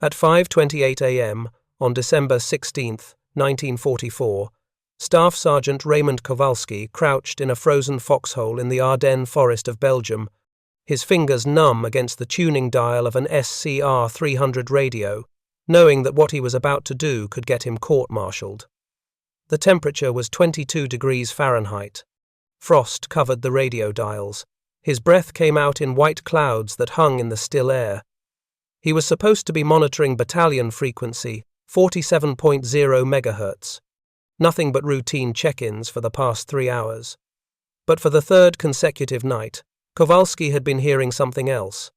At 5:28 a.m. on December 16, 1944, Staff Sergeant Raymond Kowalski crouched in a frozen foxhole in the Ardennes Forest of Belgium, his fingers numb against the tuning dial of an SCR 300 radio, knowing that what he was about to do could get him court-martialed. The temperature was 22 degrees Fahrenheit. Frost covered the radio dials. His breath came out in white clouds that hung in the still air. He was supposed to be monitoring battalion frequency, 47.0 megahertz. Nothing but routine check-ins for the past 3 hours. But for the third consecutive night, Kowalski had been hearing something else.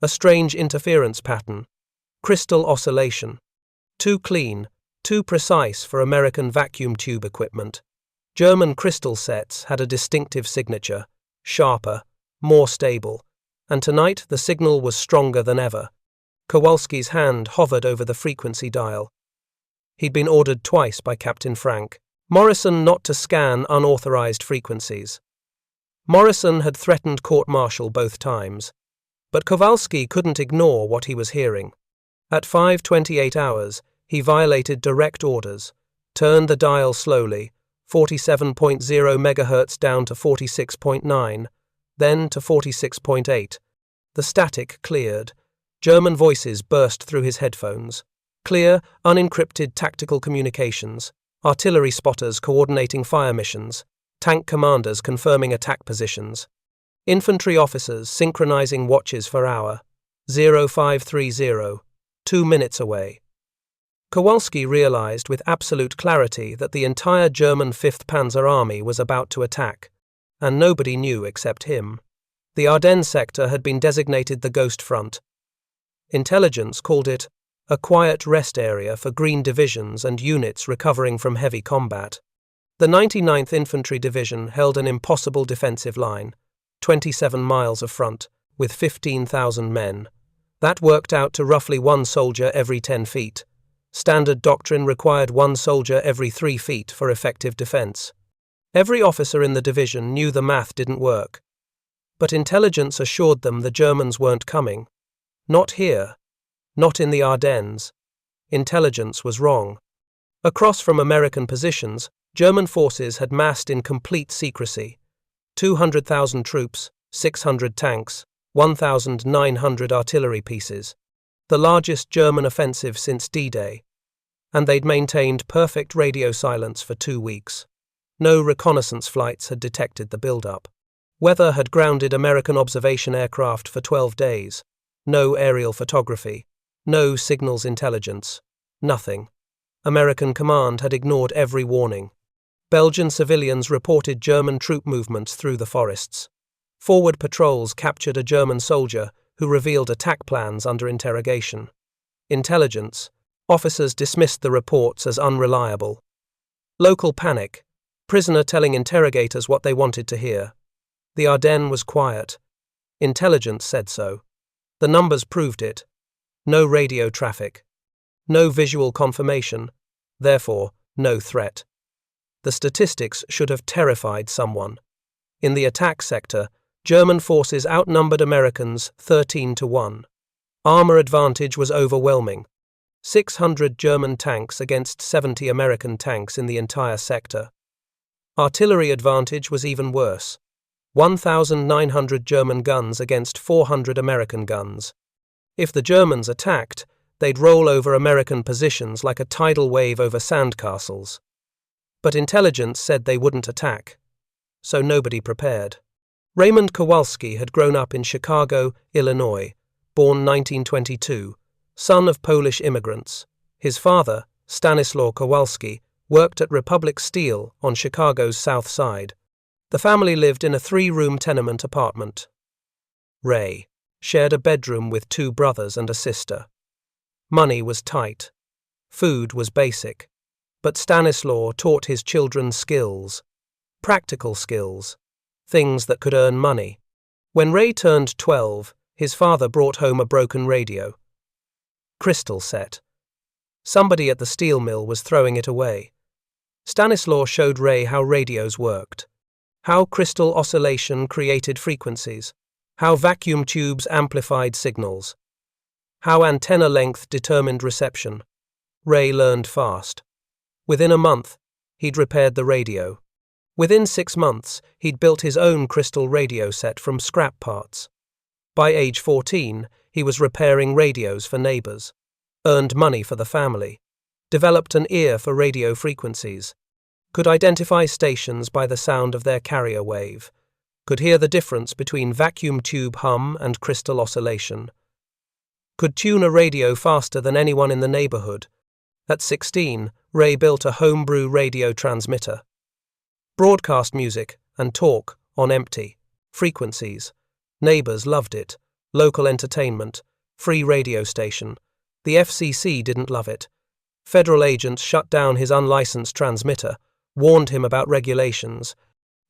A strange interference pattern. Crystal oscillation. Too clean, too precise for American vacuum tube equipment. German crystal sets had a distinctive signature, sharper, more stable, and tonight the signal was stronger than ever. Kowalski's hand hovered over the frequency dial. He'd been ordered twice by Captain Frank Morrison not to scan unauthorized frequencies. Morrison had threatened court-martial both times, but Kowalski couldn't ignore what he was hearing. At 5:28 hours, he violated direct orders, turned the dial slowly, 47.0 megahertz down to 46.9, then to 46.8. The static cleared. German voices burst through his headphones. Clear, unencrypted tactical communications, artillery spotters coordinating fire missions, tank commanders confirming attack positions, infantry officers synchronizing watches for hour. 0530, 2 minutes away. Kowalski realized with absolute clarity that the entire German 5th Panzer Army was about to attack, and nobody knew except him. The Ardennes sector had been designated the Ghost Front. Intelligence called it a quiet rest area for green divisions and units recovering from heavy combat. The 99th Infantry Division held an impossible defensive line, 27 miles of front, with 15,000 men. That worked out to roughly 1 soldier every 10 feet. Standard doctrine required 1 soldier every 3 feet for effective defense. Every officer in the division knew the math didn't work. But intelligence assured them the Germans weren't coming. Not here. Not in the Ardennes. Intelligence was wrong. Across from American positions, German forces had massed in complete secrecy. 200,000 troops, 600 tanks, 1,900 artillery pieces. The largest German offensive since D-Day. And they'd maintained perfect radio silence for 2 weeks. No reconnaissance flights had detected the buildup. Weather had grounded American observation aircraft for 12 days. No aerial photography. No signals intelligence. Nothing. American command had ignored every warning. Belgian civilians reported German troop movements through the forests. Forward patrols captured a German soldier who revealed attack plans under interrogation. Intelligence. Officers dismissed the reports as unreliable. Local panic. Prisoner telling interrogators what they wanted to hear. The Ardennes was quiet. Intelligence said so. The numbers proved it. No radio traffic. No visual confirmation. Therefore, no threat. The statistics should have terrified someone. In the attack sector, German forces outnumbered Americans 13-1. Armor advantage was overwhelming. 600 German tanks against 70 American tanks in the entire sector. Artillery advantage was even worse. 1,900 German guns against 400 American guns. If the Germans attacked, they'd roll over American positions like a tidal wave over sandcastles. But intelligence said they wouldn't attack. So nobody prepared. Raymond Kowalski had grown up in Chicago, Illinois, born 1922, son of Polish immigrants. His father, Stanislaw Kowalski, worked at Republic Steel on Chicago's South Side. The family lived in a 3-room tenement apartment. Ray shared a bedroom with 2 brothers and a sister. Money was tight. Food was basic. But Stanislaw taught his children skills. Practical skills. Things that could earn money. When Ray turned 12, his father brought home a broken radio. Crystal set. Somebody at the steel mill was throwing it away. Stanislaw showed Ray how radios worked. How crystal oscillation created frequencies. How vacuum tubes amplified signals. How antenna length determined reception. Ray learned fast. Within a month, he'd repaired the radio. Within 6 months, he'd built his own crystal radio set from scrap parts. By age 14, he was repairing radios for neighbors, earned money for the family, developed an ear for radio frequencies, could identify stations by the sound of their carrier wave, could hear the difference between vacuum tube hum and crystal oscillation, could tune a radio faster than anyone in the neighborhood. At 16, Ray built a homebrew radio transmitter. Broadcast music and talk on empty frequencies. Neighbors loved it. Local entertainment, free radio station. The FCC didn't love it. Federal agents shut down his unlicensed transmitter, warned him about regulations,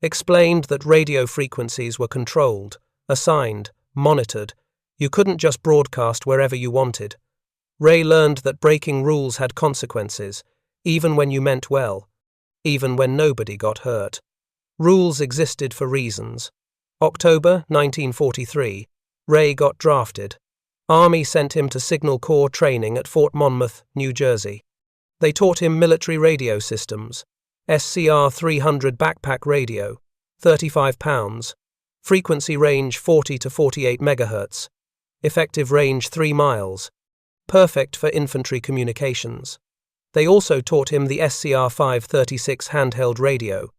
explained that radio frequencies were controlled, assigned, monitored. You couldn't just broadcast wherever you wanted. Ray learned that breaking rules had consequences, even when you meant well, even when nobody got hurt. Rules existed for reasons. October 1943, Ray got drafted. Army sent him to Signal Corps training at Fort Monmouth, New Jersey. They taught him military radio systems. SCR 300 backpack radio, 35 pounds. Frequency range 40 to 48 megahertz. Effective range 3 miles. Perfect for infantry communications. They also taught him the SCR 536 handheld radio.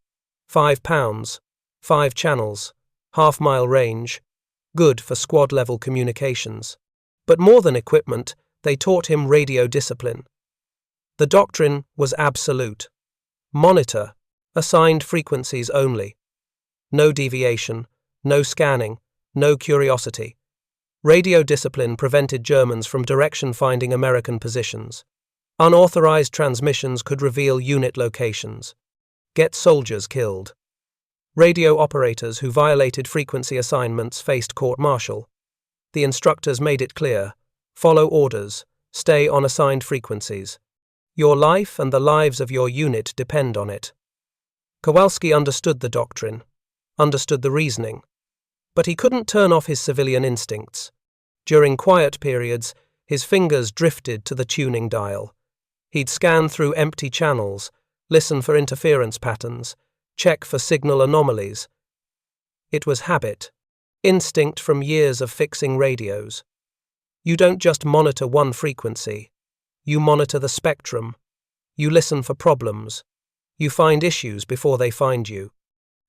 5 pounds. 5 channels. Half-mile range. Good for squad-level communications. But more than equipment, they taught him radio discipline. The doctrine was absolute. Monitor. Assigned frequencies only. No deviation. No scanning. No curiosity. Radio discipline prevented Germans from direction-finding American positions. Unauthorized transmissions could reveal unit locations. Get soldiers killed. Radio operators who violated frequency assignments faced court-martial. The instructors made it clear: follow orders, stay on assigned frequencies. Your life and the lives of your unit depend on it. Kowalski understood the doctrine, understood the reasoning, but he couldn't turn off his civilian instincts. During quiet periods, his fingers drifted to the tuning dial. He'd scan through empty channels, listen for interference patterns, check for signal anomalies. It was habit, instinct from years of fixing radios. You don't just monitor one frequency. You monitor the spectrum. You listen for problems. You find issues before they find you.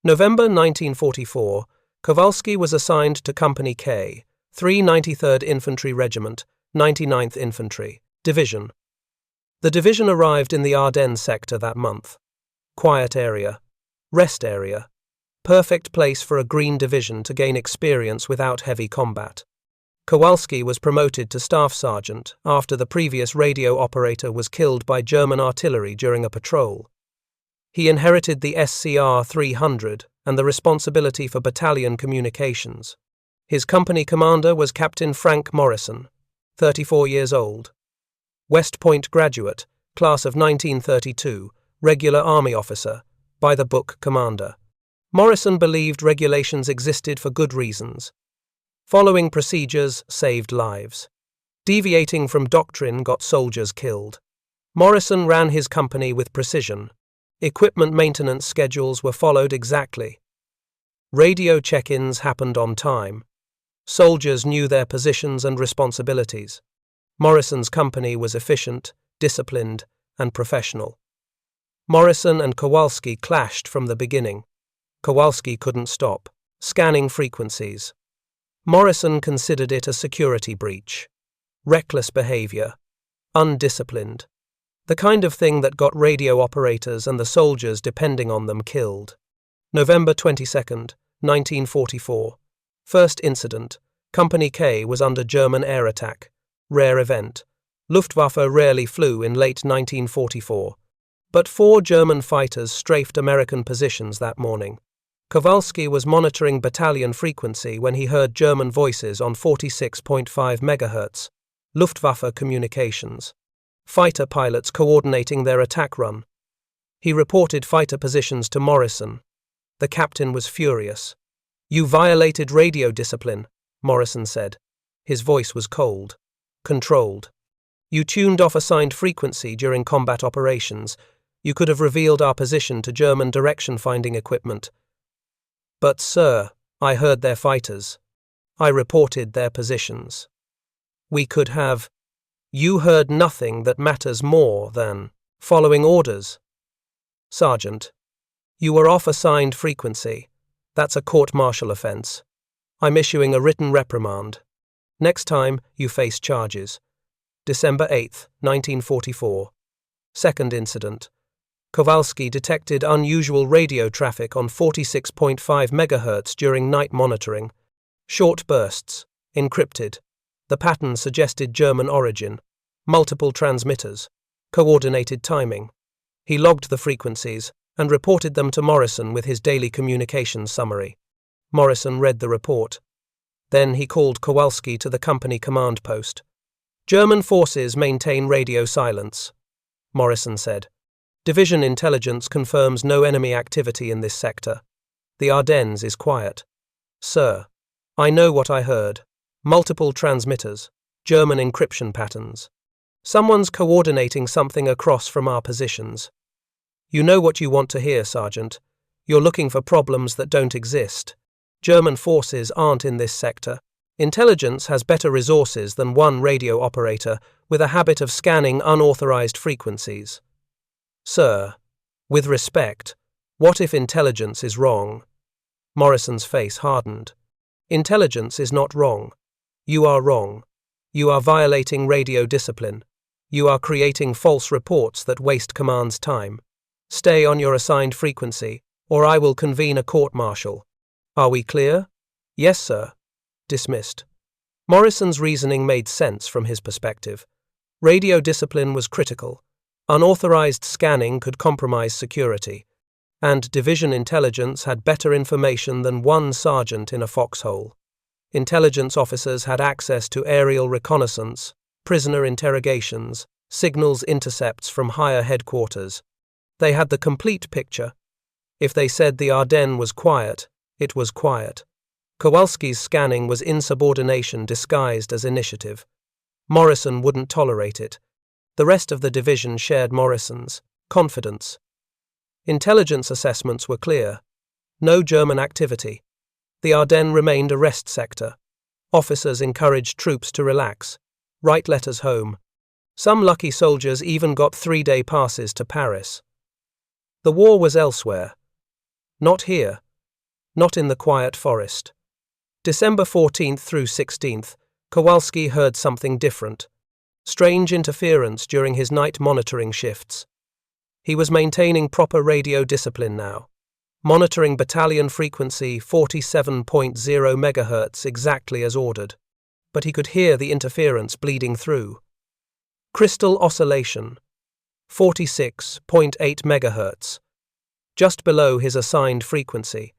November 1944, Kowalski was assigned to Company K, 393rd Infantry Regiment, 99th Infantry Division. The division arrived in the Ardennes sector that month. Quiet area. Rest area. Perfect place for a green division to gain experience without heavy combat. Kowalski was promoted to staff sergeant after the previous radio operator was killed by German artillery during a patrol. He inherited the SCR 300 and the responsibility for battalion communications. His company commander was Captain Frank Morrison, 34 years old. West Point graduate, class of 1932, regular army officer, by-the-book commander. Morrison believed regulations existed for good reasons. Following procedures saved lives. Deviating from doctrine got soldiers killed. Morrison ran his company with precision. Equipment maintenance schedules were followed exactly. Radio check-ins happened on time. Soldiers knew their positions and responsibilities. Morrison's company was efficient, disciplined, and professional. Morrison and Kowalski clashed from the beginning. Kowalski couldn't stop, scanning frequencies. Morrison considered it a security breach. Reckless behavior. Undisciplined. The kind of thing that got radio operators and the soldiers depending on them killed. November 22nd, 1944. First incident. Company K was under German air attack. Rare event. Luftwaffe rarely flew in late 1944. But 4 German fighters strafed American positions that morning. Kowalski was monitoring battalion frequency when he heard German voices on 46.5 MHz. Luftwaffe communications. Fighter pilots coordinating their attack run. He reported fighter positions to Morrison. The captain was furious. "You violated radio discipline," Morrison said. His voice was cold. Controlled. You tuned off assigned frequency during combat operations. You could have revealed our position to German direction-finding equipment. But, sir, I heard their fighters. I reported their positions. We could have. You heard nothing that matters more than following orders. Sergeant, you were off assigned frequency. That's a court-martial offence. I'm issuing a written reprimand. Next time, you face charges. December 8, 1944. Second incident. Kowalski detected unusual radio traffic on 46.5 MHz during night monitoring. Short bursts. Encrypted. The pattern suggested German origin. Multiple transmitters. Coordinated timing. He logged the frequencies and reported them to Morrison with his daily communications summary. Morrison read the report. Then he called Kowalski to the company command post. German forces maintain radio silence, Morrison said. Division intelligence confirms no enemy activity in this sector. The Ardennes is quiet. Sir, I know what I heard. Multiple transmitters, German encryption patterns. Someone's coordinating something across from our positions. You know what you want to hear, Sergeant. You're looking for problems that don't exist. German forces aren't in this sector. Intelligence has better resources than one radio operator with a habit of scanning unauthorized frequencies. Sir, with respect, what if intelligence is wrong? Morrison's face hardened. Intelligence is not wrong. You are wrong. You are violating radio discipline. You are creating false reports that waste command's time. Stay on your assigned frequency, or I will convene a court-martial. Are we clear? Yes, sir. Dismissed. Morrison's reasoning made sense from his perspective. Radio discipline was critical. Unauthorized scanning could compromise security, and division intelligence had better information than one sergeant in a foxhole. Intelligence officers had access to aerial reconnaissance, prisoner interrogations, signals intercepts from higher headquarters. They had the complete picture. If they said the Ardennes was quiet, it was quiet. Kowalski's scanning was insubordination disguised as initiative. Morrison wouldn't tolerate it. The rest of the division shared Morrison's confidence. Intelligence assessments were clear. No German activity. The Ardennes remained a rest sector. Officers encouraged troops to relax, write letters home. Some lucky soldiers even got 3-day passes to Paris. The war was elsewhere. Not here. Not in the quiet forest. December 14th through 16th, Kowalski heard something different. Strange interference during his night monitoring shifts. He was maintaining proper radio discipline now, monitoring battalion frequency 47.0 MHz exactly as ordered, but he could hear the interference bleeding through. Crystal oscillation, 46.8 MHz, just below his assigned frequency.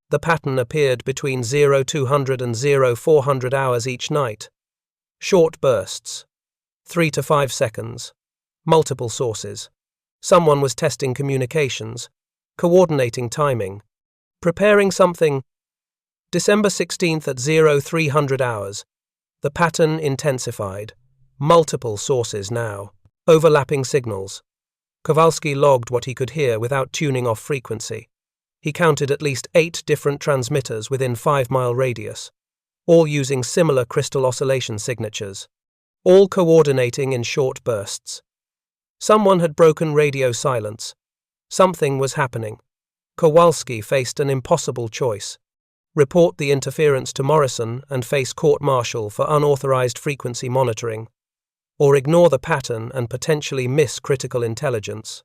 The pattern appeared between 0200 and 0400 hours each night. Short bursts. 3 to 5 seconds. Multiple sources. Someone was testing communications, coordinating timing, preparing something. December 16th at 0300 hours. The pattern intensified. Multiple sources now. Overlapping signals. Kowalski logged what he could hear without tuning off frequency. He counted at least 8 different transmitters within 5-mile radius, all using similar crystal oscillation signatures, all coordinating in short bursts. Someone had broken radio silence. Something was happening. Kowalski faced an impossible choice. Report the interference to Morrison and face court-martial for unauthorized frequency monitoring, or ignore the pattern and potentially miss critical intelligence.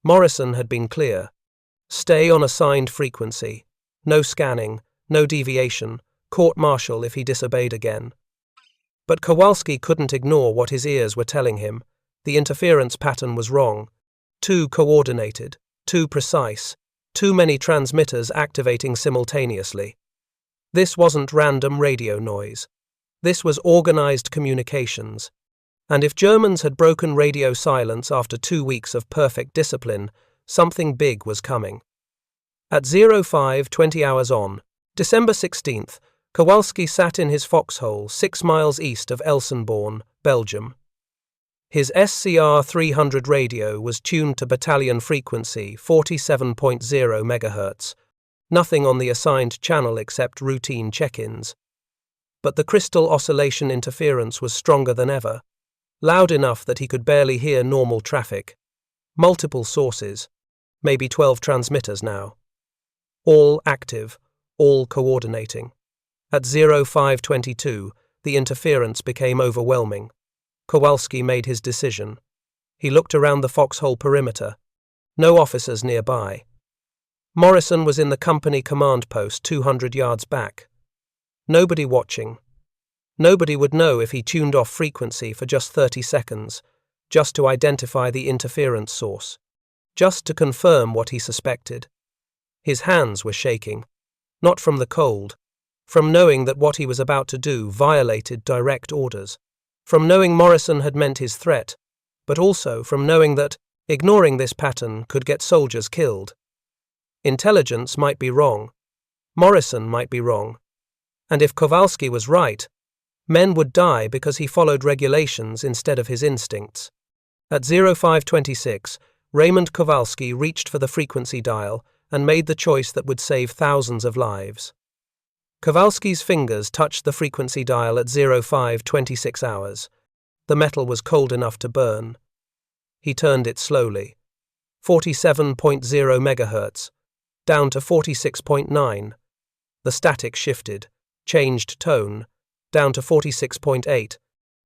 Morrison had been clear. Stay on assigned frequency. No scanning, no deviation, court-martial if he disobeyed again. But Kowalski couldn't ignore what his ears were telling him. The interference pattern was wrong. Too coordinated, too precise, too many transmitters activating simultaneously. This wasn't random radio noise. This was organized communications. And if Germans had broken radio silence after 2 weeks of perfect discipline, something big was coming. At 05:20 hours on, December 16th, Kowalski sat in his foxhole 6 miles east of Elsenborn, Belgium. His SCR 300 radio was tuned to battalion frequency 47.0 MHz, nothing on the assigned channel except routine check-ins. But the crystal oscillation interference was stronger than ever, loud enough that he could barely hear normal traffic. Multiple sources, maybe 12 transmitters now. All active, all coordinating. At 0522, the interference became overwhelming. Kowalski made his decision. He looked around the foxhole perimeter. No officers nearby. Morrison was in the company command post 200 yards back. Nobody watching. Nobody would know if he tuned off frequency for just 30 seconds, just to identify the interference source, just to confirm what he suspected. His hands were shaking, not from the cold, from knowing that what he was about to do violated direct orders, from knowing Morrison had meant his threat, but also from knowing that ignoring this pattern could get soldiers killed. Intelligence might be wrong. Morrison might be wrong. And if Kowalski was right, men would die because he followed regulations instead of his instincts. At 0526, Raymond Kowalski reached for the frequency dial and made the choice that would save thousands of lives. Kowalski's fingers touched the frequency dial at 0526 hours. The metal was cold enough to burn. He turned it slowly. 47.0 MHz, down to 46.9. The static shifted, changed tone, down to 46.8.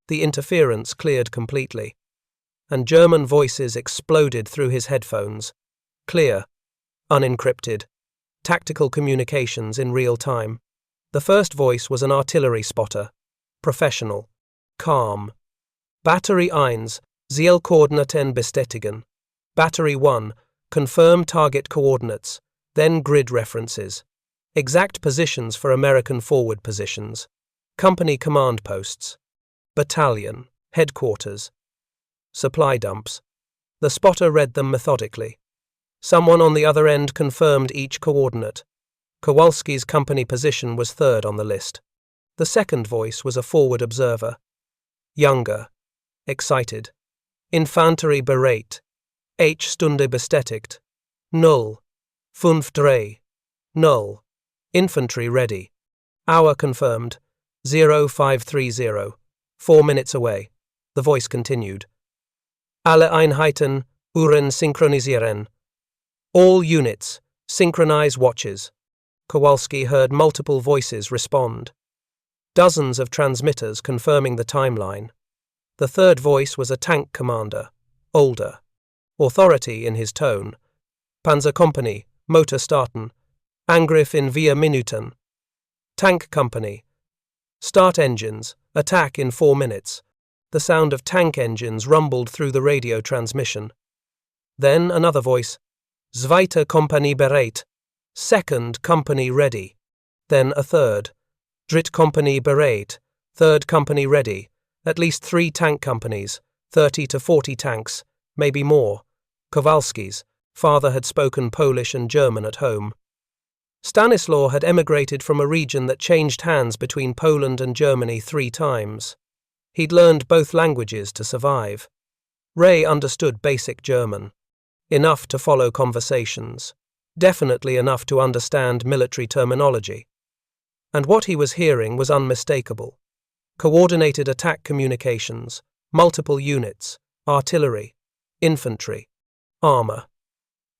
The interference cleared completely. And German voices exploded through his headphones. Clear, unencrypted, tactical communications in real time. The first voice was an artillery spotter, professional, calm. Battery 1, Zielkoordinaten bestätigen. Battery 1, confirm target coordinates, then grid references. Exact positions for American forward positions. Company command posts. Battalion, headquarters. Supply dumps. The spotter read them methodically. Someone on the other end confirmed each coordinate. Kowalski's company position was third on the list. The second voice was a forward observer. Younger. Excited. Infantry bereit. Stunde bestätigt. 0. 0. Infantry ready. Hour confirmed. 0530. 4 minutes away. The voice continued. Alle Einheiten, Uhren synchronisieren. All units, synchronize watches. Kowalski heard multiple voices respond. Dozens of transmitters confirming the timeline. The third voice was a tank commander, older. Authority in his tone. Panzerkompanie, Motor starten. Angriff in 4 Minuten. Tank company. Start engines, attack in 4 minutes. The sound of tank engines rumbled through the radio transmission. Then another voice. Zweite Kompanie bereit. Second company ready. Then a third. Drittkompanie bereit. Third company ready. At least 3 tank companies, 30 to 40 tanks, maybe more. Kowalski's father had spoken Polish and German at home. Stanislaw had emigrated from a region that changed hands between Poland and Germany 3 times. He'd learned both languages to survive. Ray understood basic German. Enough to follow conversations. Definitely enough to understand military terminology. And what he was hearing was unmistakable. Coordinated attack communications, multiple units, artillery, infantry, armor.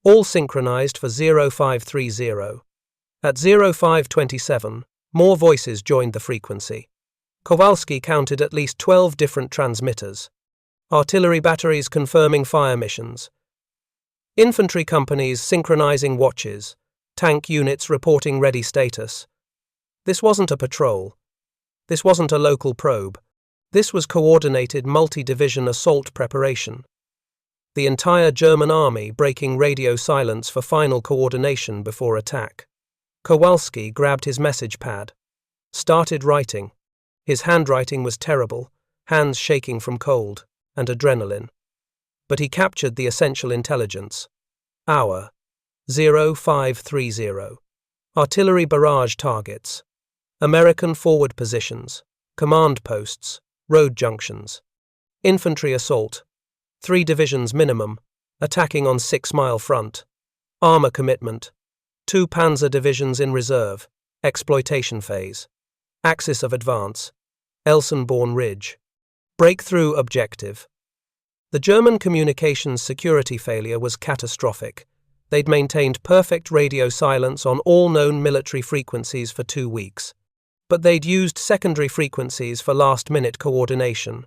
All synchronized for 0530. At 0527, more voices joined the frequency. Kowalski counted at least 12 different transmitters. Artillery batteries confirming fire missions. Infantry companies synchronizing watches. Tank units reporting ready status. This wasn't a patrol. This wasn't a local probe. This was coordinated multi-division assault preparation. The entire German army breaking radio silence for final coordination before attack. Kowalski grabbed his message pad. Started writing. His handwriting was terrible, hands shaking from cold and adrenaline. But he captured the essential intelligence. Hour. 0530. Artillery barrage targets. American forward positions, command posts, road junctions. Infantry assault. 3 divisions minimum, attacking on 6-mile front. Armor commitment. 2 panzer divisions in reserve, exploitation phase. Axis of advance. Elsenborn Ridge. Breakthrough objective. The German communications security failure was catastrophic. They'd maintained perfect radio silence on all known military frequencies for 2 weeks. But they'd used secondary frequencies for last-minute coordination,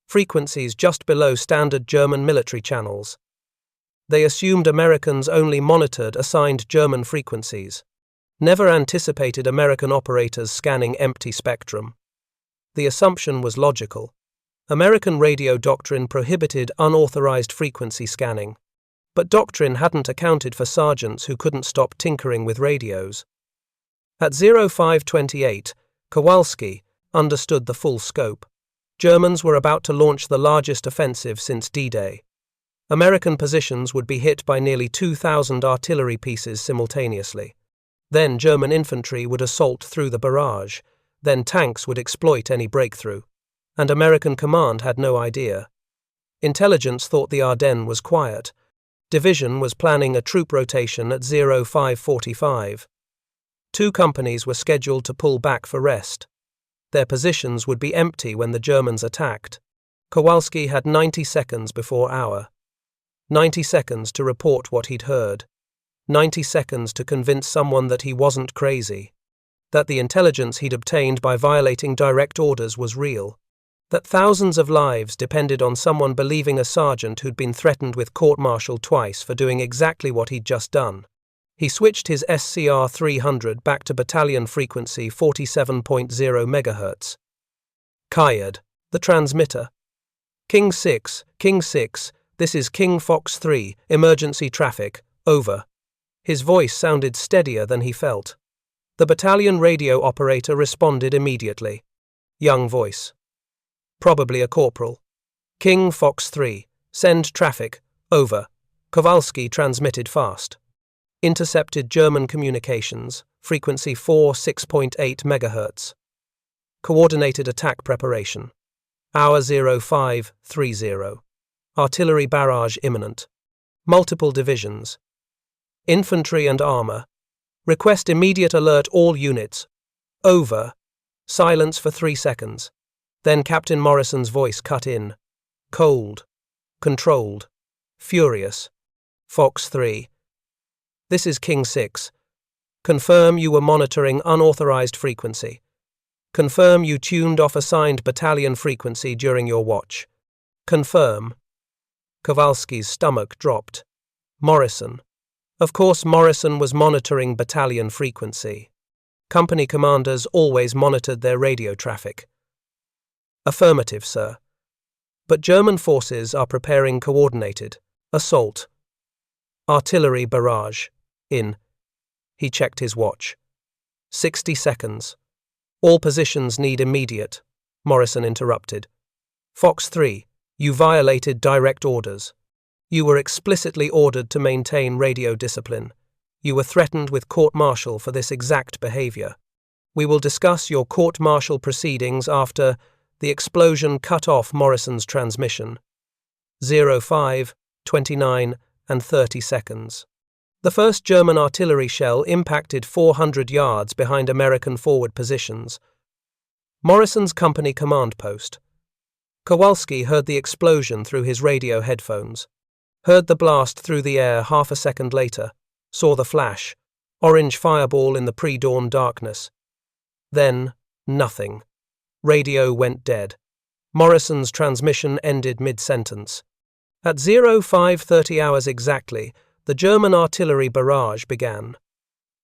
frequencies just below standard German military channels. They assumed Americans only monitored assigned German frequencies, never anticipated American operators scanning empty spectrum. The assumption was logical. American radio doctrine prohibited unauthorized frequency scanning, but doctrine hadn't accounted for sergeants who couldn't stop tinkering with radios. At 0528, Kowalski understood the full scope. Germans were about to launch the largest offensive since D-Day. American positions would be hit by nearly 2,000 artillery pieces simultaneously. Then German infantry would assault through the barrage. Then tanks would exploit any breakthrough. And American command had no idea. Intelligence thought the Ardennes was quiet. Division was planning a troop rotation at 0545. 2 companies were scheduled to pull back for rest. Their positions would be empty when the Germans attacked. Kowalski had 90 seconds before hour. 90 seconds to report what he'd heard. 90 seconds to convince someone that he wasn't crazy. That the intelligence he'd obtained by violating direct orders was real. That thousands of lives depended on someone believing a sergeant who'd been threatened with court-martial twice for doing exactly what he'd just done. He switched his SCR 300 back to battalion frequency 47.0 MHz. Kayad, the transmitter. King 6, this is King Fox 3, emergency traffic, over. His voice sounded steadier than he felt. The battalion radio operator responded immediately. Young voice. Probably a corporal. King Fox 3, send traffic, over. Kowalski transmitted fast. Intercepted German communications, frequency 46.8 MHz. Coordinated attack preparation. Hour 0530. Artillery barrage imminent. Multiple divisions. Infantry and armor. Request immediate alert all units. Over. Silence for 3 seconds. Then Captain Morrison's voice cut in. Cold. Controlled. Furious. Fox 3. This is King 6. Confirm you were monitoring unauthorized frequency. Confirm you tuned off assigned battalion frequency during your watch. Confirm. Kowalski's stomach dropped. Morrison. Of course Morrison was monitoring battalion frequency. Company commanders always monitored their radio traffic. Affirmative, sir. But German forces are preparing coordinated assault. Artillery barrage. In. He checked his watch. 60 seconds. All positions need immediate. Morrison interrupted. Fox 3, you violated direct orders. You were explicitly ordered to maintain radio discipline. You were threatened with court-martial for this exact behavior. We will discuss your court-martial proceedings after the explosion cut off Morrison's transmission. 05, 29, and 30 seconds. The first German artillery shell impacted 400 yards behind American forward positions. Morrison's company command post. Kowalski heard the explosion through his radio headphones, heard the blast through the air half a second later, saw the flash, orange fireball in the pre-dawn darkness. Then, nothing. Radio went dead. Morrison's transmission ended mid-sentence. At 0530 hours exactly, the German artillery barrage began.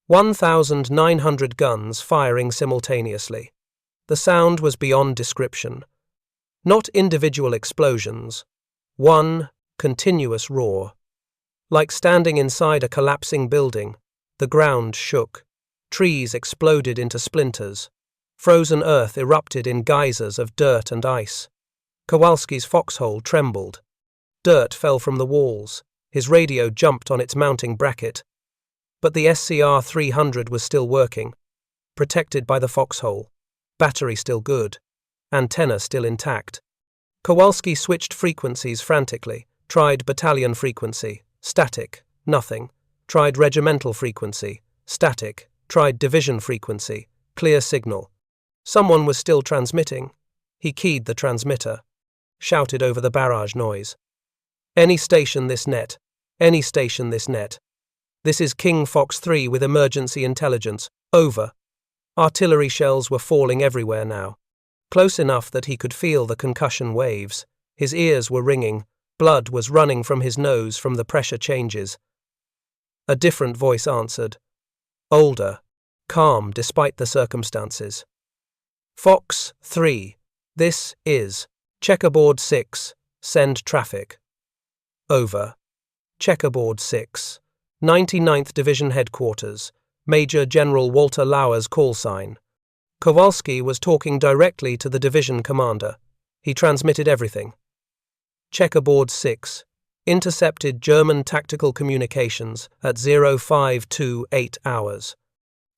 1,900 guns firing simultaneously. The sound was beyond description. Not individual explosions. One continuous roar. Like standing inside a collapsing building, the ground shook. Trees exploded into splinters. Frozen earth erupted in geysers of dirt and ice. Kowalski's foxhole trembled. Dirt fell from the walls. His radio jumped on its mounting bracket. But the SCR 300 was still working. protected by the foxhole. Battery still good. Antenna still intact. Kowalski switched frequencies frantically. Tried battalion frequency. Static. Nothing. Tried regimental frequency. Static. Tried division frequency. Clear signal. Someone was still transmitting. He keyed the transmitter. Shouted over the barrage noise. Any station this net. Any station this net. This is King Fox 3 with emergency intelligence. Over. Artillery shells were falling everywhere now. Close enough that he could feel the concussion waves. His ears were ringing. Blood was running from his nose from the pressure changes. A different voice answered. Older. Calm despite the circumstances. Fox 3. This is Checkerboard 6. Send traffic. Over. Checkerboard 6. 99th Division Headquarters. Major General Walter Lauer's call sign. Kowalski was talking directly to the division commander. He transmitted everything. Checkerboard 6. Intercepted German tactical communications at 0528 hours.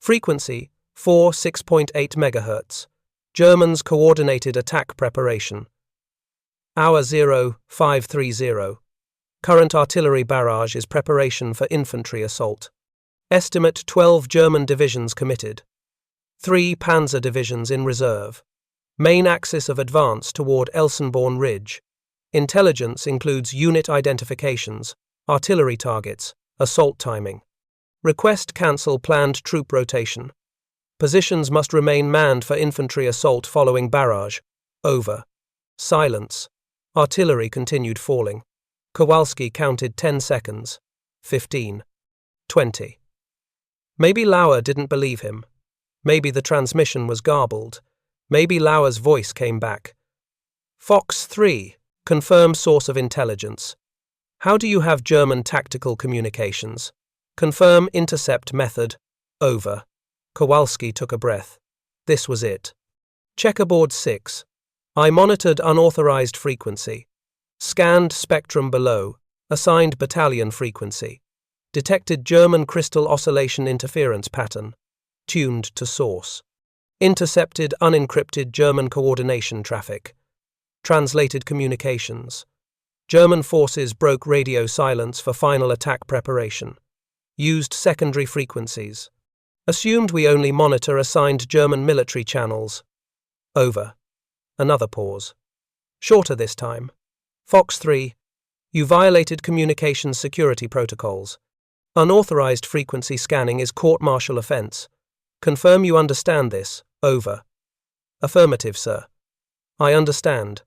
Frequency 6.8 MHz. Germans coordinated attack preparation. Hour 0530. Current artillery barrage is preparation for infantry assault. Estimate 12 German divisions committed. 3 Panzer divisions in reserve. Main axis of advance toward Elsenborn Ridge. Intelligence includes unit identifications, artillery targets, assault timing. Request cancel planned troop rotation. Positions must remain manned for infantry assault following barrage. Over. Silence. Artillery continued falling. Kowalski counted 10 seconds. 15. 20. Maybe Lauer didn't believe him. Maybe the transmission was garbled. Maybe Lauer's voice came back. Fox 3. Confirm source of intelligence. How do you have German tactical communications? Confirm intercept method. Over. Kowalski took a breath. This was it. Checkerboard 6. I monitored unauthorized frequency. Scanned spectrum below. Assigned battalion frequency. Detected German crystal oscillation interference pattern. Tuned to source. Intercepted unencrypted German coordination traffic. Translated communications. German forces broke radio silence for final attack preparation. Used secondary frequencies. Assumed we only monitor assigned German military channels. Over. Another pause. Shorter this time. Fox 3. You violated communications security protocols. Unauthorized frequency scanning is court-martial offense. Confirm you understand this. Over. Affirmative, sir. I understand.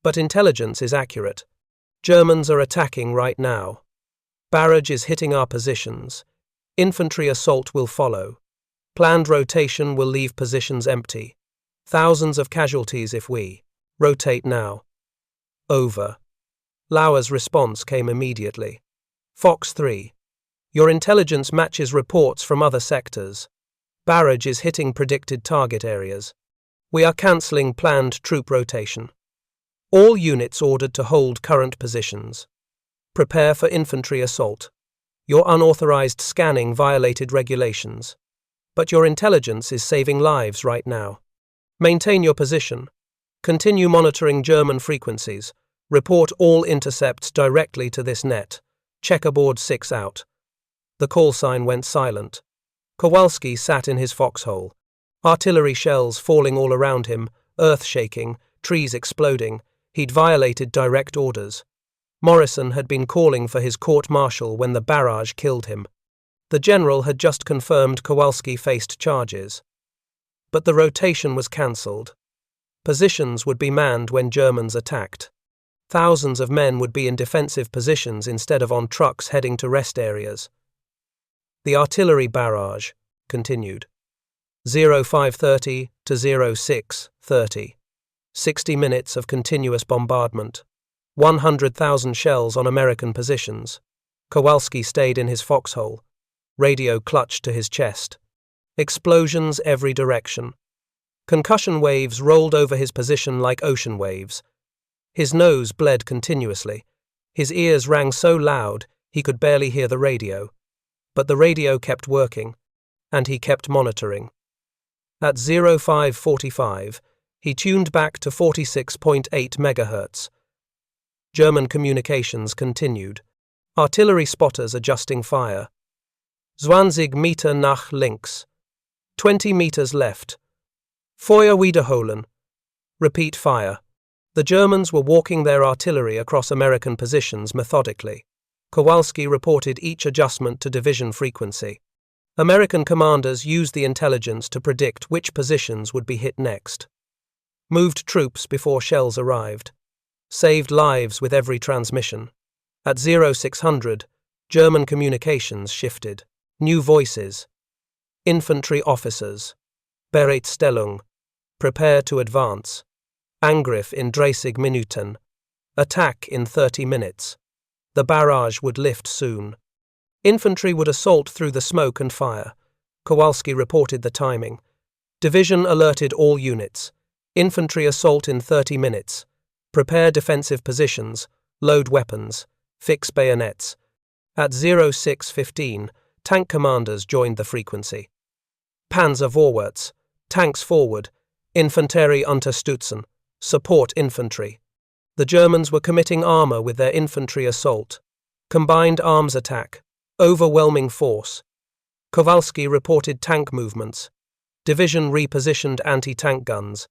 But intelligence is accurate. Germans are attacking right now. Barrage is hitting our positions. Infantry assault will follow. Planned rotation will leave positions empty. Thousands of casualties if we rotate now. Over. Lauer's response came immediately. Fox 3. Your intelligence matches reports from other sectors. Barrage is hitting predicted target areas. We are cancelling planned troop rotation. All units ordered to hold current positions. Prepare for infantry assault. Your unauthorized scanning violated regulations. But your intelligence is saving lives right now. Maintain your position. Continue monitoring German frequencies. Report all intercepts directly to this net. Checkerboard 6 out. The call sign went silent. Kowalski sat in his foxhole. Artillery shells falling all around him, earth shaking, trees exploding. He'd violated direct orders. Morrison had been calling for his court-martial when the barrage killed him. The general had just confirmed Kowalski faced charges. But the rotation was cancelled. Positions would be manned when Germans attacked. Thousands of men would be in defensive positions instead of on trucks heading to rest areas. The artillery barrage continued. 0530 to 0630. 60 minutes of continuous bombardment. 100,000 shells on American positions. Kowalski stayed in his foxhole. Radio clutched to his chest. Explosions every direction. Concussion waves rolled over his position like ocean waves. His nose bled continuously. His ears rang so loud he could barely hear the radio. But the radio kept working, and he kept monitoring. At 05:45, he tuned back to 46.8 MHz. German communications continued. Artillery spotters adjusting fire. 20 Meter nach links. 20 meters left. Feuer wiederholen. Repeat fire. The Germans were walking their artillery across American positions methodically. Kowalski reported each adjustment to division frequency. American commanders used the intelligence to predict which positions would be hit next. Moved troops before shells arrived. Saved lives with every transmission. At 0600, German communications shifted. New voices. Infantry officers. Bereitstellung. Prepare to advance. Angriff in 30 Minuten. Attack in 30 minutes. The barrage would lift soon. Infantry would assault through the smoke and fire. Kowalski reported the timing. Division alerted all units. Infantry assault in 30 minutes. Prepare defensive positions. Load weapons. Fix bayonets. At 06:15, tank commanders joined the frequency. Panzer vorwärts. Tanks forward. Infanterie unterstützen. Support infantry. The Germans were committing armor with their infantry assault. Combined arms attack. Overwhelming force. Kowalski reported tank movements. Division repositioned anti-tank guns.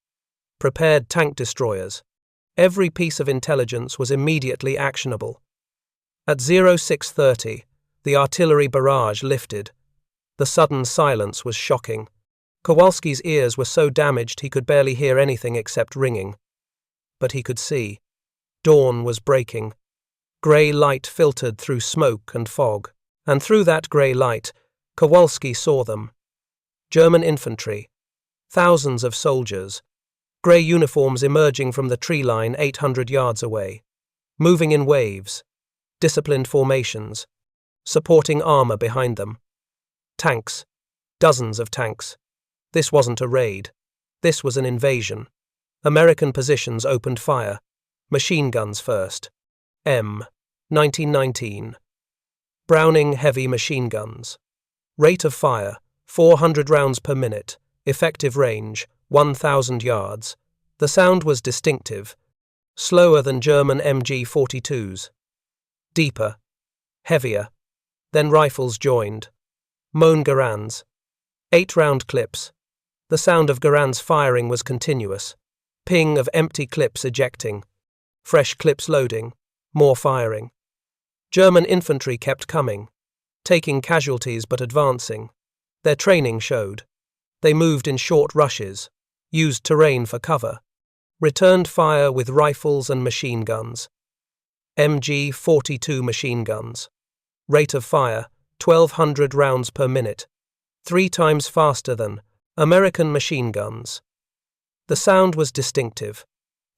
Prepared tank destroyers. Every piece of intelligence was immediately actionable. At 06:30, the artillery barrage lifted. The sudden silence was shocking. Kowalski's ears were so damaged he could barely hear anything except ringing. But he could see. Dawn was breaking. Grey light filtered through smoke and fog, and through that grey light, Kowalski saw them. German infantry. Thousands of soldiers. Grey uniforms emerging from the tree line 800 yards away. Moving in waves. Disciplined formations. Supporting armor behind them. Tanks. Dozens of tanks. This wasn't a raid. This was an invasion. American positions opened fire. Machine guns first. 1919. Browning heavy machine guns. Rate of fire, 400 rounds per minute. Effective range, 1,000 yards. The sound was distinctive. Slower than German MG-42s. Deeper. Heavier. Then rifles joined. Mohn Garands. 8-round clips. The sound of Garands firing was continuous. Ping of empty clips ejecting. Fresh clips loading. More firing. German infantry kept coming. Taking casualties but advancing. Their training showed. They moved in short rushes. Used terrain for cover. Returned fire with rifles and machine guns. MG-42 machine guns. Rate of fire, 1,200 rounds per minute. 3 times faster than American machine guns. The sound was distinctive,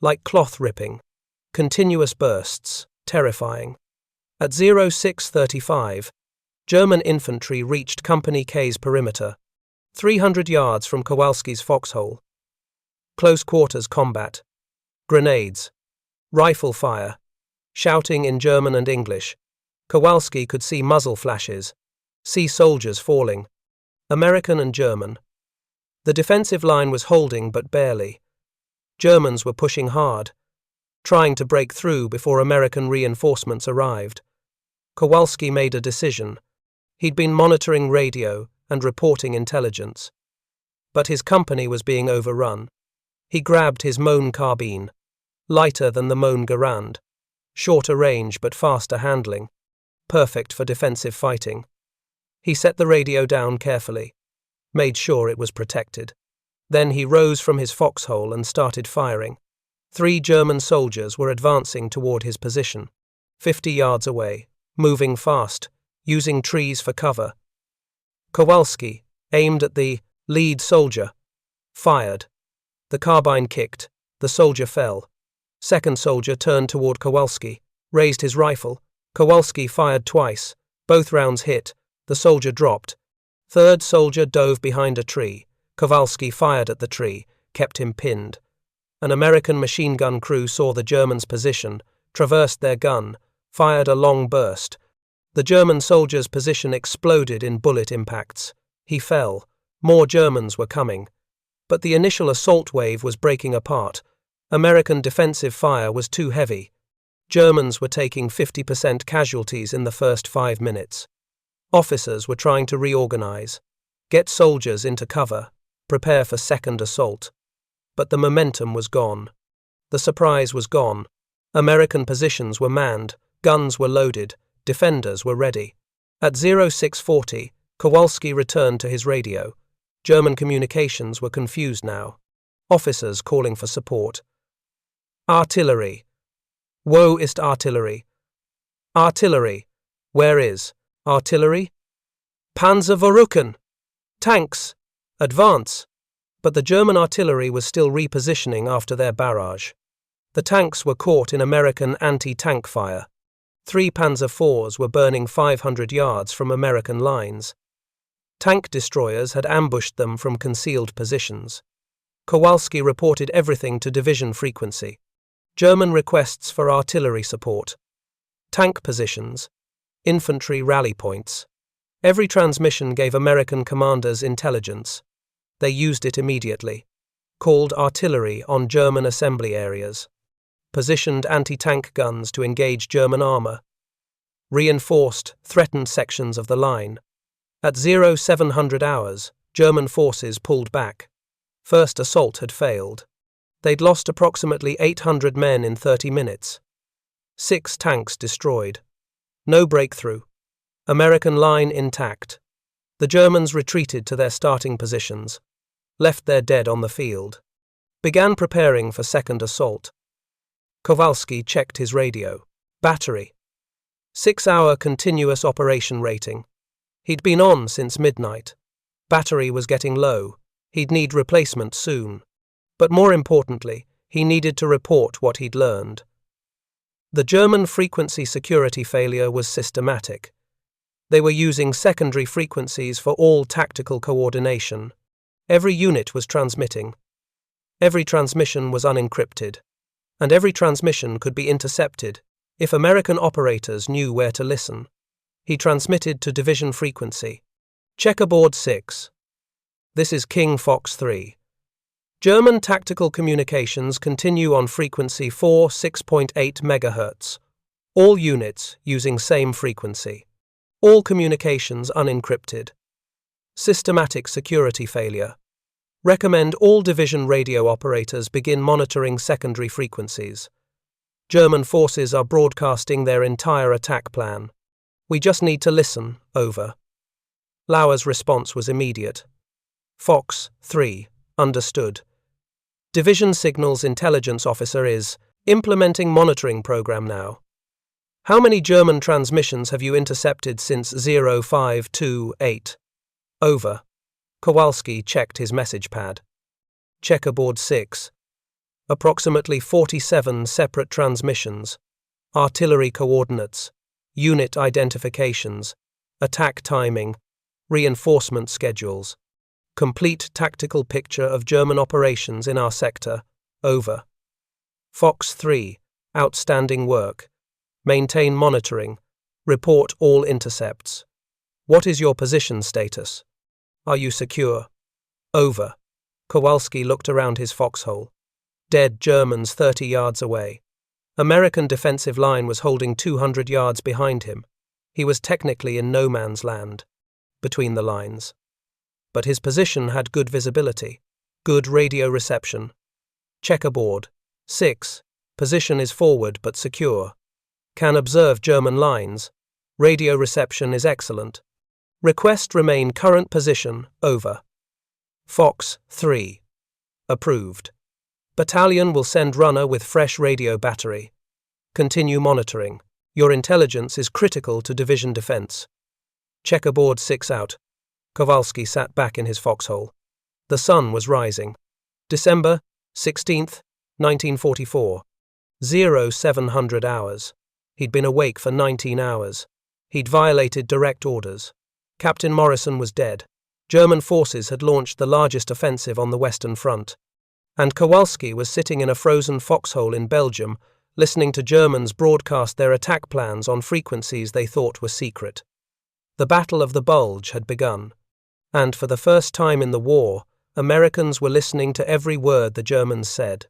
like cloth ripping. Continuous bursts, terrifying. At 06:35, German infantry reached Company K's perimeter, 300 yards from Kowalski's foxhole. Close quarters combat. Grenades. Rifle fire. Shouting in German and English. Kowalski could see muzzle flashes. See soldiers falling. American and German. The defensive line was holding but barely. Germans were pushing hard, trying to break through before American reinforcements arrived. Kowalski made a decision. He'd been monitoring radio and reporting intelligence. But his company was being overrun. He grabbed his Mohn carbine, lighter than the Mohn Garand, shorter range but faster handling, perfect for defensive fighting. He set the radio down carefully, made sure it was protected. Then he rose from his foxhole and started firing. 3 German soldiers were advancing toward his position, 50 yards away, moving fast, using trees for cover. Kowalski aimed at the lead soldier, fired. The carbine kicked, the soldier fell. Second soldier turned toward Kowalski, raised his rifle. Kowalski fired twice, both rounds hit, the soldier dropped. Third soldier dove behind a tree. Kowalski fired at the tree, kept him pinned. An American machine gun crew saw the Germans' position, traversed their gun, fired a long burst. The German soldier's position exploded in bullet impacts. He fell. More Germans were coming. But the initial assault wave was breaking apart. American defensive fire was too heavy. Germans were taking 50% casualties in the first 5 minutes. Officers were trying to reorganize, get soldiers into cover, prepare for second assault. But the momentum was gone. The surprise was gone. American positions were manned, guns were loaded, defenders were ready. At 0640, Kowalski returned to his radio. German communications were confused now. Officers calling for support. Artillery. Wo ist Artillerie? Artillery. Where is artillery? Panzer vorrücken. Tanks. Advance. But the German artillery was still repositioning after their barrage. The tanks were caught in American anti-tank fire. 3 Panzer IVs were burning 500 yards from American lines. Tank destroyers had ambushed them from concealed positions. Kowalski reported everything to division frequency. German requests for artillery support. Tank positions. Infantry rally points. Every transmission gave American commanders intelligence. They used it immediately. Called artillery on German assembly areas. Positioned anti-tank guns to engage German armor. Reinforced threatened sections of the line. At 0700 hours, German forces pulled back. First assault had failed. They'd lost approximately 800 men in 30 minutes. 6 tanks destroyed. No breakthrough. American line intact. The Germans retreated to their starting positions. Left their dead on the field. Began preparing for second assault. Kowalski checked his radio. Battery. 6-hour continuous operation rating. He'd been on since midnight. Battery was getting low. He'd need replacement soon. But more importantly, he needed to report what he'd learned. The German frequency security failure was systematic. They were using secondary frequencies for all tactical coordination. Every unit was transmitting. Every transmission was unencrypted. And every transmission could be intercepted if American operators knew where to listen. He transmitted to division frequency. Checkerboard 6. This is King Fox 3. German tactical communications continue on frequency 6.8 MHz. All units using same frequency. All communications unencrypted. Systematic security failure. Recommend all division radio operators begin monitoring secondary frequencies. German forces are broadcasting their entire attack plan. We just need to listen, over. Lauer's response was immediate. Fox 3, understood. Division Signals Intelligence Officer is implementing monitoring program now. How many German transmissions have you intercepted since 0528? Over. Kowalski checked his message pad. Checkerboard 6. Approximately 47 separate transmissions. Artillery coordinates. Unit identifications. Attack timing. Reinforcement schedules. Complete tactical picture of German operations in our sector. Over. Fox 3. Outstanding work. Maintain monitoring. Report all intercepts. What is your position status? Are you secure? Over. Kowalski looked around his foxhole. Dead Germans 30 yards away. American defensive line was holding 200 yards behind him. He was technically in no man's land. Between the lines. But his position had good visibility. Good radio reception. Checkerboard. 6. Position is forward but secure. Can observe German lines. Radio reception is excellent. Request remain current position, over. Fox 3. Approved. Battalion will send runner with fresh radio battery. Continue monitoring. Your intelligence is critical to division defense. Checkerboard 6 out. Kowalski sat back in his foxhole. The sun was rising. December 16th, 1944. 0700 hours. He'd been awake for 19 hours. He'd violated direct orders. Captain Morrison was dead. German forces had launched the largest offensive on the Western Front. And Kowalski was sitting in a frozen foxhole in Belgium, listening to Germans broadcast their attack plans on frequencies they thought were secret. The Battle of the Bulge had begun. And for the first time in the war, Americans were listening to every word the Germans said.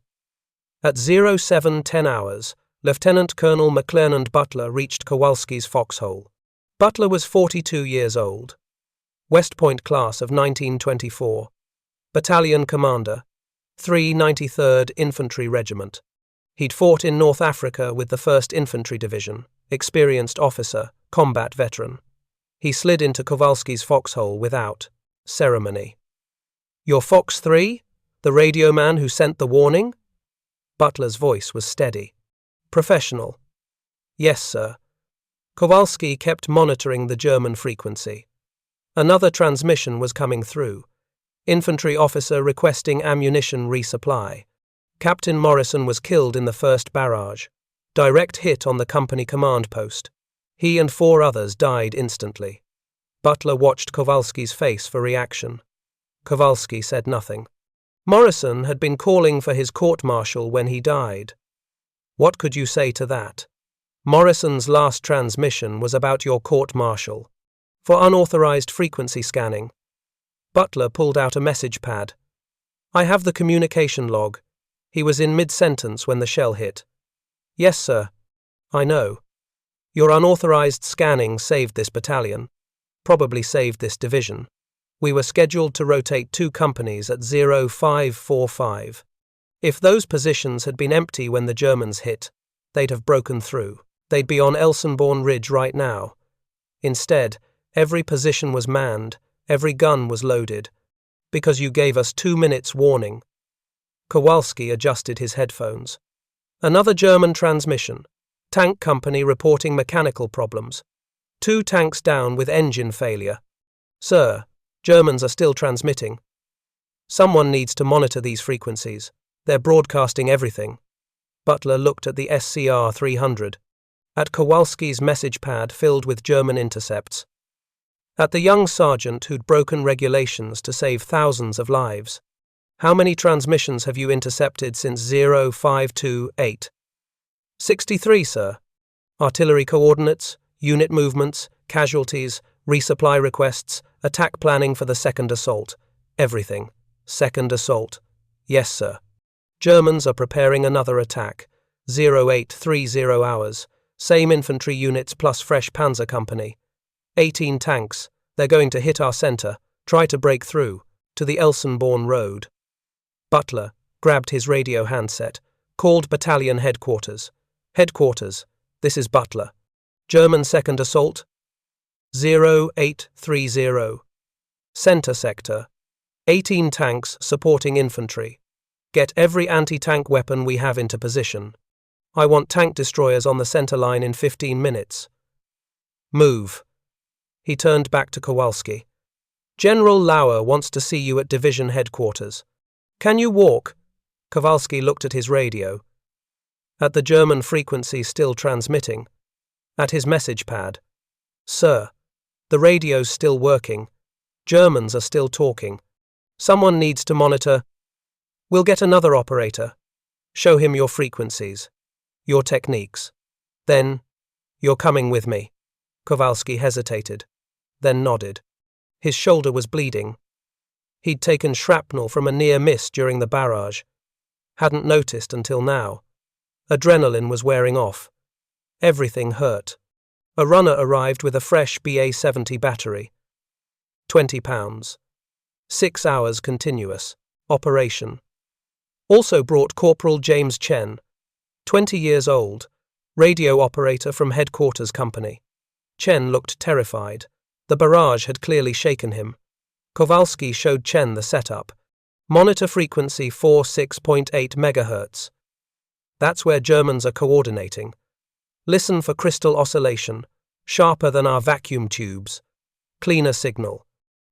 At 07:10 hours, Lieutenant Colonel McClernand Butler reached Kowalski's foxhole. Butler was 42 years old. West Point class of 1924. Battalion commander, 393rd Infantry Regiment. He'd fought in North Africa with the 1st Infantry Division, experienced officer, combat veteran. He slid into Kowalski's foxhole without ceremony. "You're Fox 3? The radio man who sent the warning?" Butler's voice was steady. Professional. "Yes, sir." Kowalski kept monitoring the German frequency. Another transmission was coming through. Infantry officer requesting ammunition resupply. Captain Morrison was killed in the first barrage. Direct hit on the company command post. He and 4 others died instantly. Butler watched Kowalski's face for reaction. Kowalski said nothing. Morrison had been calling for his court-martial when he died. What could you say to that? Morrison's last transmission was about your court-martial. For unauthorized frequency scanning. Butler pulled out a message pad. "I have the communication log. He was in mid-sentence when the shell hit." "Yes, sir. I know. Your unauthorized scanning saved this battalion. Probably saved this division. We were scheduled to rotate 2 companies at 0545. If those positions had been empty when the Germans hit, they'd have broken through. They'd be on Elsenborn Ridge right now. Instead, every position was manned, every gun was loaded, because you gave us 2 minutes warning." Kowalski adjusted his headphones. Another German transmission. Tank company reporting mechanical problems. 2 tanks down with engine failure. "Sir, Germans are still transmitting. Someone needs to monitor these frequencies. They're broadcasting everything." Butler looked at the SCR 300. At Kowalski's message pad filled with German intercepts. At the young sergeant who'd broken regulations to save thousands of lives. "How many transmissions have you intercepted since 0528? 63, sir. Artillery coordinates, unit movements, casualties, resupply requests, attack planning for the second assault. Everything. Second assault. Yes, sir. Germans are preparing another attack. 0830 hours. Same infantry units plus fresh panzer company. 18 tanks. They're going to hit our center. Try to break through. To the Elsenborn Road." Butler grabbed his radio handset. Called battalion headquarters. "Headquarters. This is Butler. German second assault. 0830. Center sector. 18 tanks supporting infantry. Get every anti-tank weapon we have into position. I want tank destroyers on the center line in 15 minutes. Move." He turned back to Kowalski. "General Lauer wants to see you at division headquarters. Can you walk?" Kowalski looked at his radio. At the German frequency still transmitting. At his message pad. "Sir, the radio's still working. Germans are still talking. Someone needs to monitor. We'll get another operator. Show him your frequencies. Your techniques. Then, you're coming with me." Kowalski hesitated, then nodded. His shoulder was bleeding. He'd taken shrapnel from a near miss during the barrage. Hadn't noticed until now. Adrenaline was wearing off. Everything hurt. A runner arrived with a fresh BA-70 battery. 20 pounds. 6 hours continuous. Operation. Also brought Corporal James Chen, 20 years old, radio operator from headquarters company. Chen looked terrified. The barrage had clearly shaken him. Kowalski showed Chen the setup. Monitor frequency 46.8 MHz. That's where Germans are coordinating. Listen for crystal oscillation, sharper than our vacuum tubes. Cleaner signal.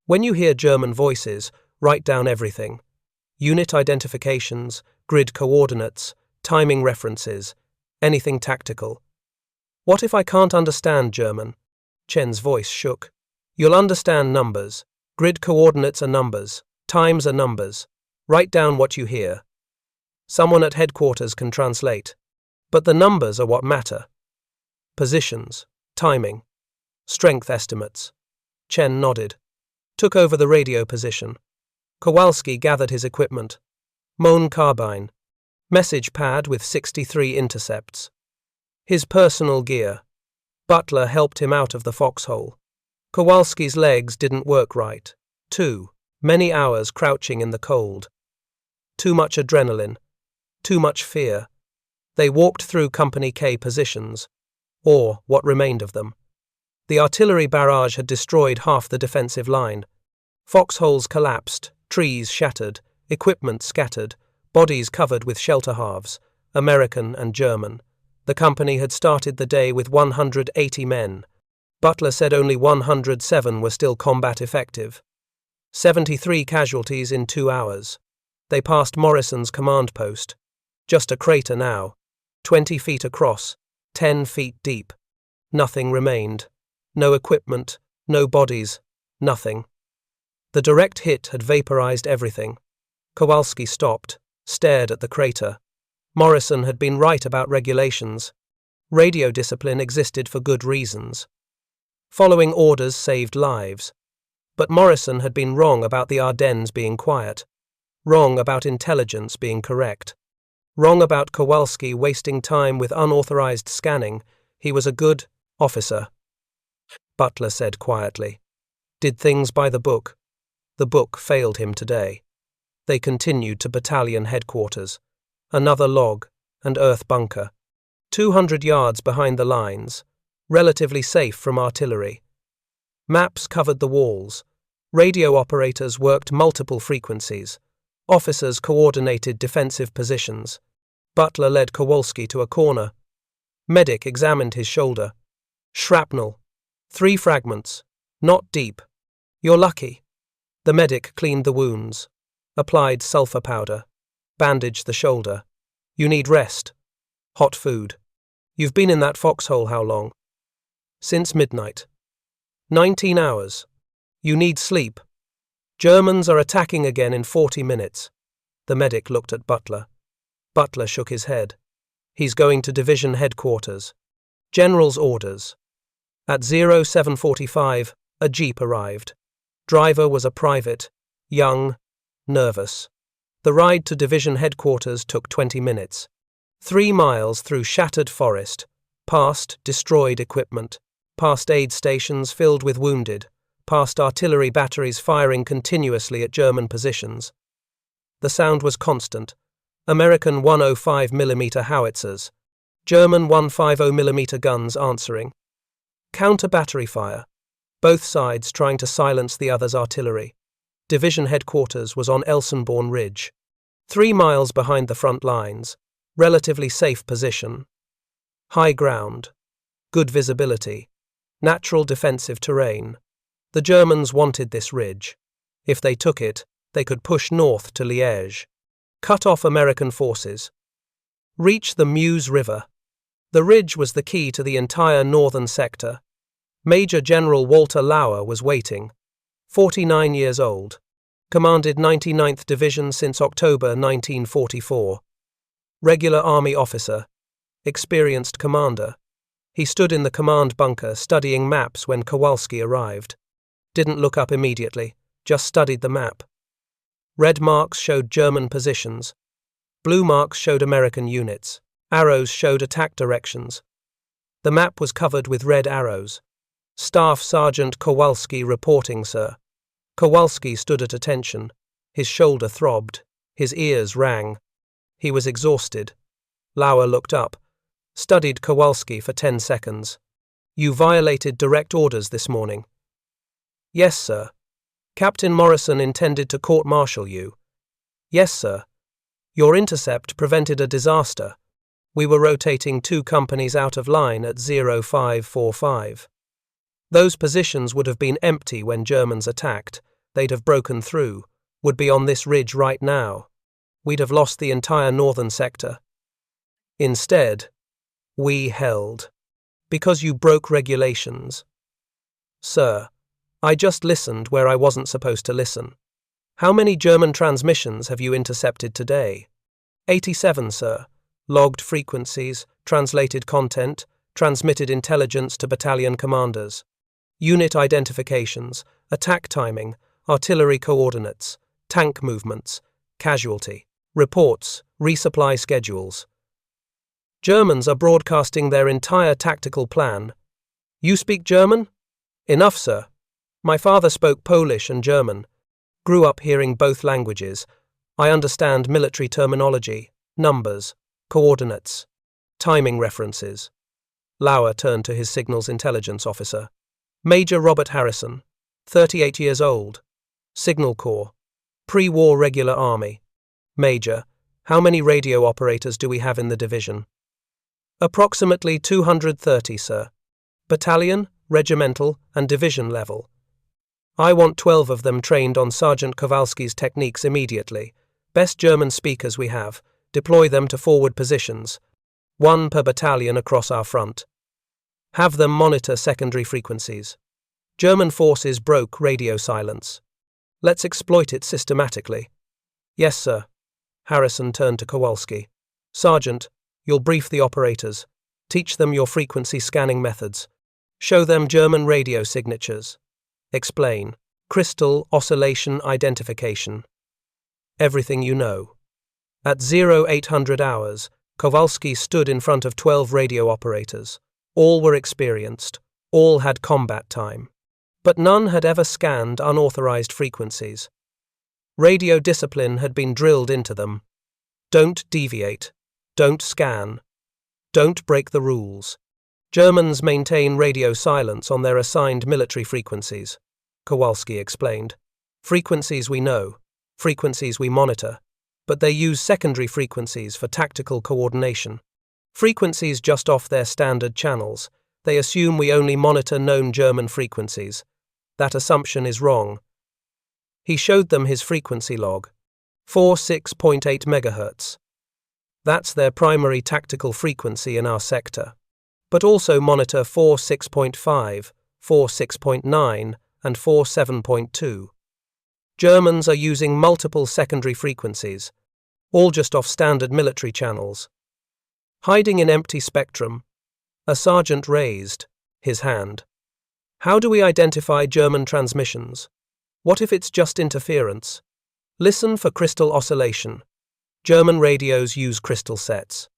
When you hear German voices, write down everything. Unit identifications, grid coordinates, timing references, anything tactical. What if I can't understand German? Chen's voice shook. You'll understand numbers. Grid coordinates are numbers. Times are numbers. Write down what you hear. Someone at headquarters can translate. But the numbers are what matter. Positions, timing, strength estimates. Chen nodded. Took over the radio position. Kowalski gathered his equipment. Mohn carbine. Message pad with 63 intercepts. His personal gear. Butler helped him out of the foxhole. Kowalski's legs didn't work right. Too many hours crouching in the cold. Too much adrenaline. Too much fear. They walked through Company K positions, or what remained of them. The artillery barrage had destroyed half the defensive line. Foxholes collapsed, trees shattered, equipment scattered, bodies covered with shelter halves, American and German. The company had started the day with 180 men. Butler said only 107 were still combat effective. 73 casualties in 2 hours. They passed Morrison's command post. Just a crater now. 20 feet across, 10 feet deep. Nothing remained. No equipment, no bodies, nothing. The direct hit had vaporized everything. Kowalski stopped, stared at the crater. Morrison had been right about regulations. Radio discipline existed for good reasons. Following orders saved lives. But Morrison had been wrong about the Ardennes being quiet. Wrong about intelligence being correct. Wrong about Kowalski wasting time with unauthorized scanning. He was a good officer. Butler said quietly. Did things by the book. The book failed him today. They continued to battalion headquarters. Another log and earth bunker. 200 yards behind the lines, relatively safe from artillery. Maps covered the walls. Radio operators worked multiple frequencies. Officers coordinated defensive positions. Butler led Kowalski to a corner. Medic examined his shoulder. Shrapnel. 3 fragments. Not deep. You're lucky. The medic cleaned the wounds. Applied sulfur powder. Bandaged the shoulder. You need rest. Hot food. You've been in that foxhole how long? Since midnight. 19 hours. You need sleep. Germans are attacking again in 40 minutes. The medic looked at Butler. Butler shook his head. He's going to division headquarters. General's orders. At 0745, a jeep arrived. Driver was a private, young, nervous. The ride to division headquarters took 20 minutes. 3 miles through shattered forest, past destroyed equipment, past aid stations filled with wounded, past artillery batteries firing continuously at German positions. The sound was constant. American 105mm howitzers, German 150mm guns answering. Counter-battery fire, both sides trying to silence the other's artillery. Division headquarters was on Elsenborn Ridge, 3 miles behind the front lines, relatively safe position. High ground, good visibility, natural defensive terrain. The Germans wanted this ridge. If they took it, they could push north to Liège, cut off American forces, reach the Meuse River. The ridge was the key to the entire northern sector. Major General Walter Lauer was waiting, 49 years old, commanded 99th Division since October 1944. Regular army officer, experienced commander. He stood in the command bunker studying maps when Kowalski arrived. Didn't look up immediately, just studied the map. Red marks showed German positions. Blue marks showed American units. Arrows showed attack directions. The map was covered with red arrows. Staff Sergeant Kowalski reporting, sir. Kowalski stood at attention. His shoulder throbbed. His ears rang. He was exhausted. Lauer looked up, studied Kowalski for 10 seconds. You violated direct orders this morning. Yes, sir. Captain Morrison intended to court-martial you. Yes, sir. Your intercept prevented a disaster. We were rotating 2 companies out of line at 0545. Those positions would have been empty when Germans attacked. They'd have broken through, would be on this ridge right now. We'd have lost the entire northern sector. Instead, we held. Because you broke regulations. Sir, I just listened where I wasn't supposed to listen. How many German transmissions have you intercepted today? 87, sir. Logged frequencies, translated content, transmitted intelligence to battalion commanders. Unit identifications, attack timing, artillery coordinates, tank movements, casualty, reports, resupply schedules. Germans are broadcasting their entire tactical plan. You speak German? Enough, sir. My father spoke Polish and German. Grew up hearing both languages. I understand military terminology, numbers, coordinates, timing references. Lauer turned to his signals intelligence officer. Major Robert Harrison, 38 years old. Signal Corps. Pre-war regular army. Major, how many radio operators do we have in the division? Approximately 230, sir. Battalion, regimental, and division level. I want 12 of them trained on Sergeant Kowalski's techniques immediately. Best German speakers we have. Deploy them to forward positions. 1 per battalion across our front. Have them monitor secondary frequencies. German forces broke radio silence. Let's exploit it systematically. Yes, sir. Harrison turned to Kowalski. Sergeant, you'll brief the operators. Teach them your frequency scanning methods. Show them German radio signatures. Explain. Crystal oscillation identification. Everything you know. At 0800 hours, Kowalski stood in front of 12 radio operators. All were experienced. All had combat time. But none had ever scanned unauthorized frequencies. Radio discipline had been drilled into them. Don't deviate. Don't scan. Don't break the rules. Germans maintain radio silence on their assigned military frequencies, Kowalski explained. Frequencies we know, frequencies we monitor, but they use secondary frequencies for tactical coordination. Frequencies just off their standard channels. They assume we only monitor known German frequencies. That assumption is wrong. He showed them his frequency log. 46.8 MHz. That's their primary tactical frequency in our sector. But also monitor 46.5, 46.9, and 47.2. Germans are using multiple secondary frequencies, all just off standard military channels. Hiding in empty spectrum, a sergeant raised his hand. How do we identify German transmissions? What if it's just interference? Listen for crystal oscillation. German radios use crystal sets.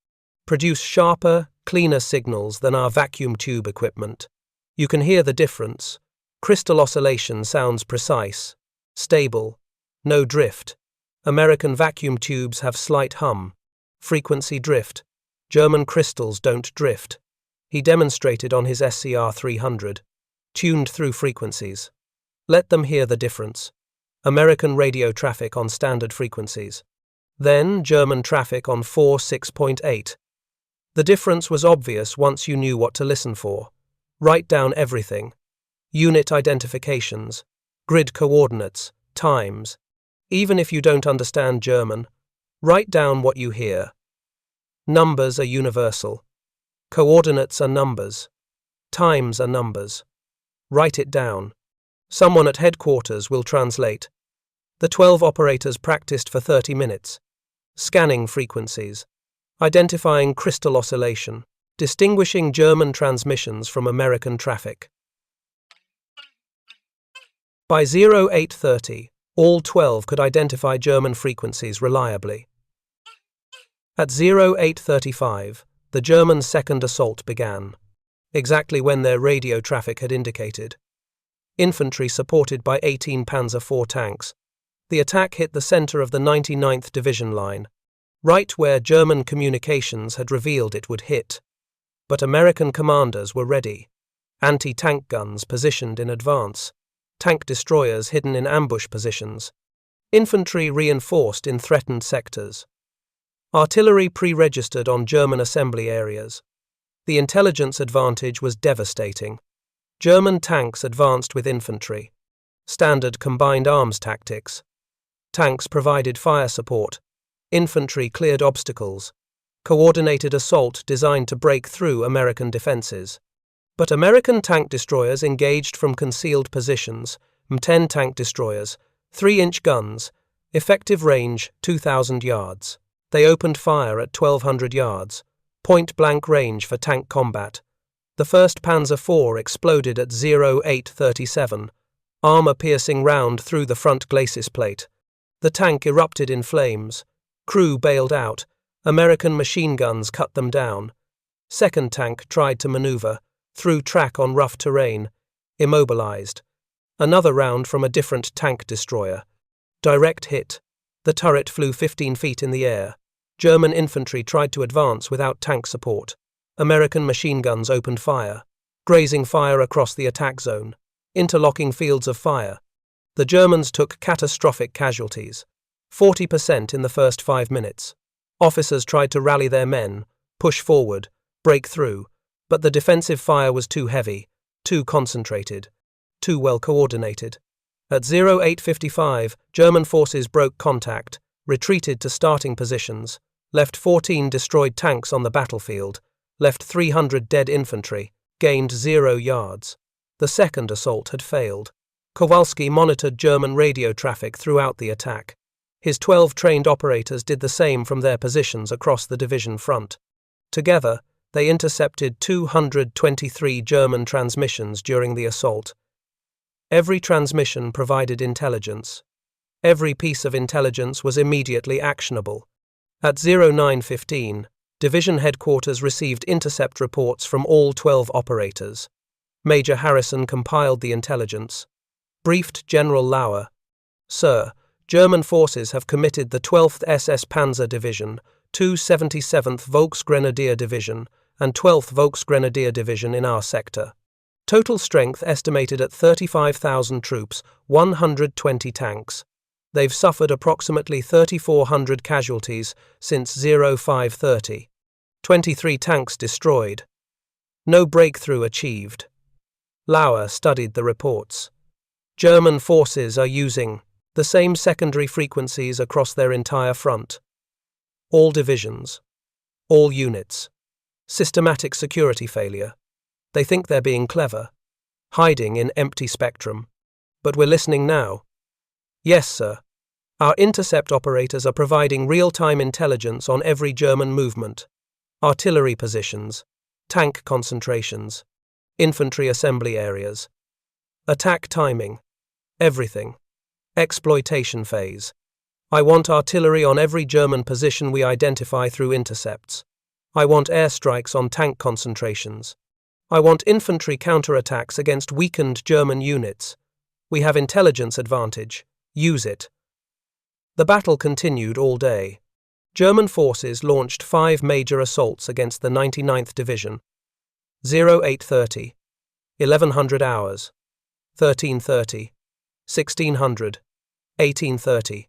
Produce sharper, cleaner signals than our vacuum tube equipment. You can hear the difference. Crystal oscillation sounds precise, stable, no drift. American vacuum tubes have slight hum. Frequency drift. German crystals don't drift. He demonstrated on his SCR 300. Tuned through frequencies. Let them hear the difference. American radio traffic on standard frequencies. Then German traffic on 46.8. The difference was obvious once you knew what to listen for. Write down everything. Unit identifications, grid coordinates, times. Even if you don't understand German, write down what you hear. Numbers are universal. Coordinates are numbers. Times are numbers. Write it down. Someone at headquarters will translate. The 12 operators practiced for 30 minutes. Scanning frequencies. Identifying crystal oscillation. Distinguishing German transmissions from American traffic. By 0830, all 12 could identify German frequencies reliably. At 0835, the German second assault began, exactly when their radio traffic had indicated. Infantry supported by 18 Panzer IV tanks. The attack hit the center of the 99th Division line, right where German communications had revealed it would hit. But American commanders were ready. Anti-tank guns positioned in advance. Tank destroyers hidden in ambush positions. Infantry reinforced in threatened sectors. Artillery pre-registered on German assembly areas. The intelligence advantage was devastating. German tanks advanced with infantry. Standard combined arms tactics. Tanks provided fire support. Infantry cleared obstacles. Coordinated assault designed to break through American defenses. But American tank destroyers engaged from concealed positions, 10 tank destroyers, 3-inch guns, effective range 2,000 yards. They opened fire at 1,200 yards, point-blank range for tank combat. The 1st Panzer IV exploded at 0837, armor-piercing round through the front glacis plate. The tank erupted in flames. Crew bailed out. American machine guns cut them down. Second tank tried to maneuver, threw track on rough terrain, immobilized. Another round from a different tank destroyer. Direct hit. The turret flew 15 feet in the air. German infantry tried to advance without tank support. American machine guns opened fire, grazing fire across the attack zone, interlocking fields of fire. The Germans took catastrophic casualties, 40% in the first 5 minutes. Officers tried to rally their men, push forward, break through, but the defensive fire was too heavy, too concentrated, too well coordinated. At 08:55, German forces broke contact, retreated to starting positions, left 14 destroyed tanks on the battlefield, left 300 dead infantry, gained 0 yards. The second assault had failed. Kowalski monitored German radio traffic throughout the attack. His 12 trained operators did the same from their positions across the division front. Together, they intercepted 223 German transmissions during the assault. Every transmission provided intelligence. Every piece of intelligence was immediately actionable. At 09:15, Division headquarters received intercept reports from all 12 operators. Major Harrison compiled the intelligence. Briefed General Lauer, "Sir, German forces have committed the 12th SS Panzer Division, 277th Volksgrenadier Division, and 12th Volksgrenadier Division in our sector. Total strength estimated at 35,000 troops, 120 tanks. They've suffered approximately 3,400 casualties since 05:30. 23 tanks destroyed. No breakthrough achieved." Lauer studied the reports. German forces are using the same secondary frequencies across their entire front. All divisions. All units. Systematic security failure. They think they're being clever, hiding in empty spectrum. But we're listening now. Yes, sir. Our intercept operators are providing real-time intelligence on every German movement. Artillery positions, tank concentrations, infantry assembly areas. Attack timing. Everything. Exploitation phase. I want artillery on every German position we identify through intercepts. I want airstrikes on tank concentrations. I want infantry counterattacks against weakened German units. We have intelligence advantage. Use it. The battle continued all day. German forces launched 5 major assaults against the 99th Division. 08:30, 1100 hours, 13:30, 1600, 18:30.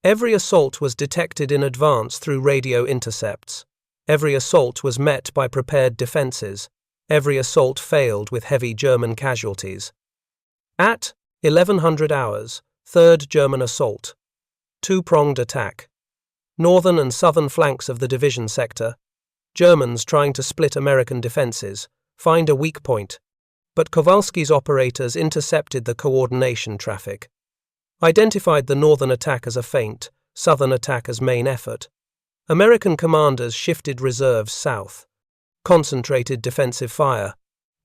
Every assault was detected in advance through radio intercepts. Every assault was met by prepared defenses. Every assault failed with heavy German casualties. At 1100 hours, 3rd German assault. 2-pronged attack. Northern and southern flanks of the division sector. Germans trying to split American defenses, find a weak point. But Kowalski's operators intercepted the coordination traffic. Identified the northern attack as a feint, southern attack as main effort. American commanders shifted reserves south. Concentrated defensive fire.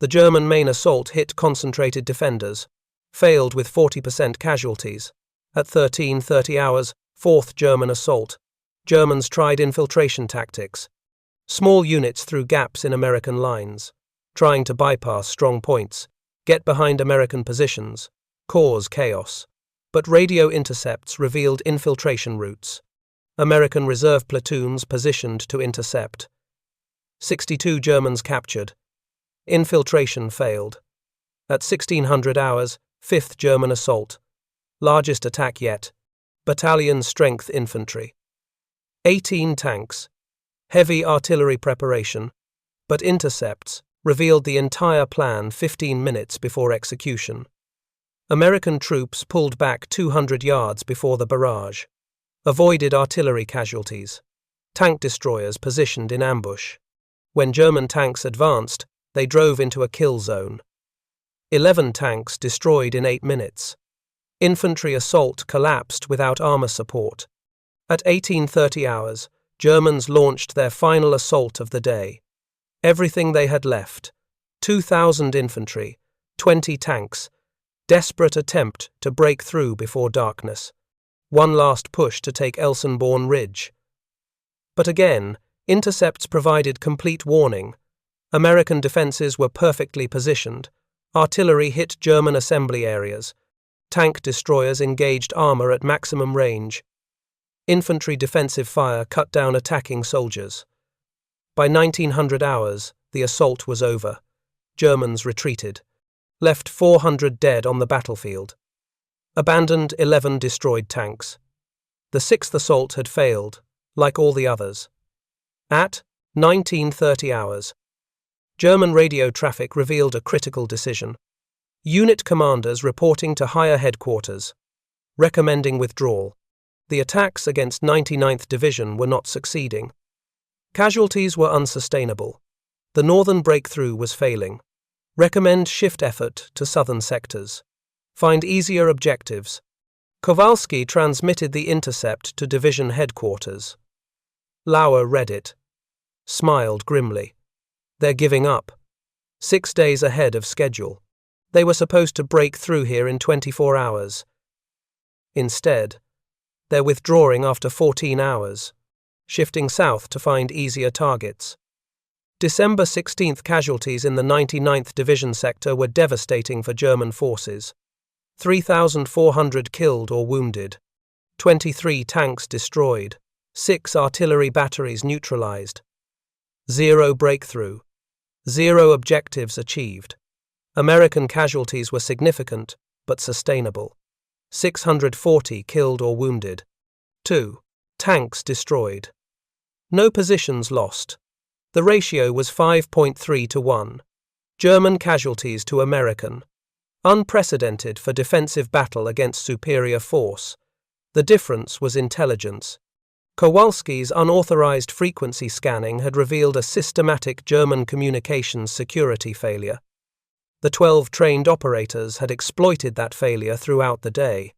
The German main assault hit concentrated defenders. Failed with 40% casualties. At 13:30 hours, 4th German assault. Germans tried infiltration tactics. Small units through gaps in American lines, trying to bypass strong points, get behind American positions, cause chaos. But radio intercepts revealed infiltration routes. American reserve platoons positioned to intercept. 62 Germans captured. Infiltration failed. At 1600 hours, 5th German assault. Largest attack yet. Battalion strength infantry. 18 tanks. Heavy artillery preparation. But intercepts revealed the entire plan 15 minutes before execution. American troops pulled back 200 yards before the barrage. Avoided artillery casualties. Tank destroyers positioned in ambush. When German tanks advanced, they drove into a kill zone. 11 tanks destroyed in 8 minutes. Infantry assault collapsed without armor support. At 18:30 hours, Germans launched their final assault of the day. Everything they had left. 2,000 infantry, 20 tanks. Desperate attempt to break through before darkness. One last push to take Elsenborn Ridge. But again, intercepts provided complete warning. American defences were perfectly positioned. Artillery hit German assembly areas. Tank destroyers engaged armour at maximum range. Infantry defensive fire cut down attacking soldiers. By 1900 hours, the assault was over. Germans retreated. Left 400 dead on the battlefield. Abandoned 11 destroyed tanks. The sixth assault had failed, like all the others. At 1930 hours, German radio traffic revealed a critical decision. Unit commanders reporting to higher headquarters, recommending withdrawal. The attacks against 99th Division were not succeeding. Casualties were unsustainable. The northern breakthrough was failing. Recommend shift effort to southern sectors. Find easier objectives. Kowalski transmitted the intercept to division headquarters. Lauer read it. Smiled grimly. They're giving up. 6 days ahead of schedule. They were supposed to break through here in 24 hours. Instead, they're withdrawing after 14 hours, shifting south to find easier targets. December 16th casualties in the 99th Division sector were devastating for German forces. 3,400 killed or wounded. 23 tanks destroyed. 6 artillery batteries neutralized. 0 breakthrough. 0 objectives achieved. American casualties were significant, but sustainable. 640 killed or wounded. 2 tanks destroyed. No positions lost. The ratio was 5.3 to 1. German casualties to American. Unprecedented for defensive battle against superior force. The difference was intelligence. Kowalski's unauthorized frequency scanning had revealed a systematic German communications security failure. The 12 trained operators had exploited that failure throughout the day.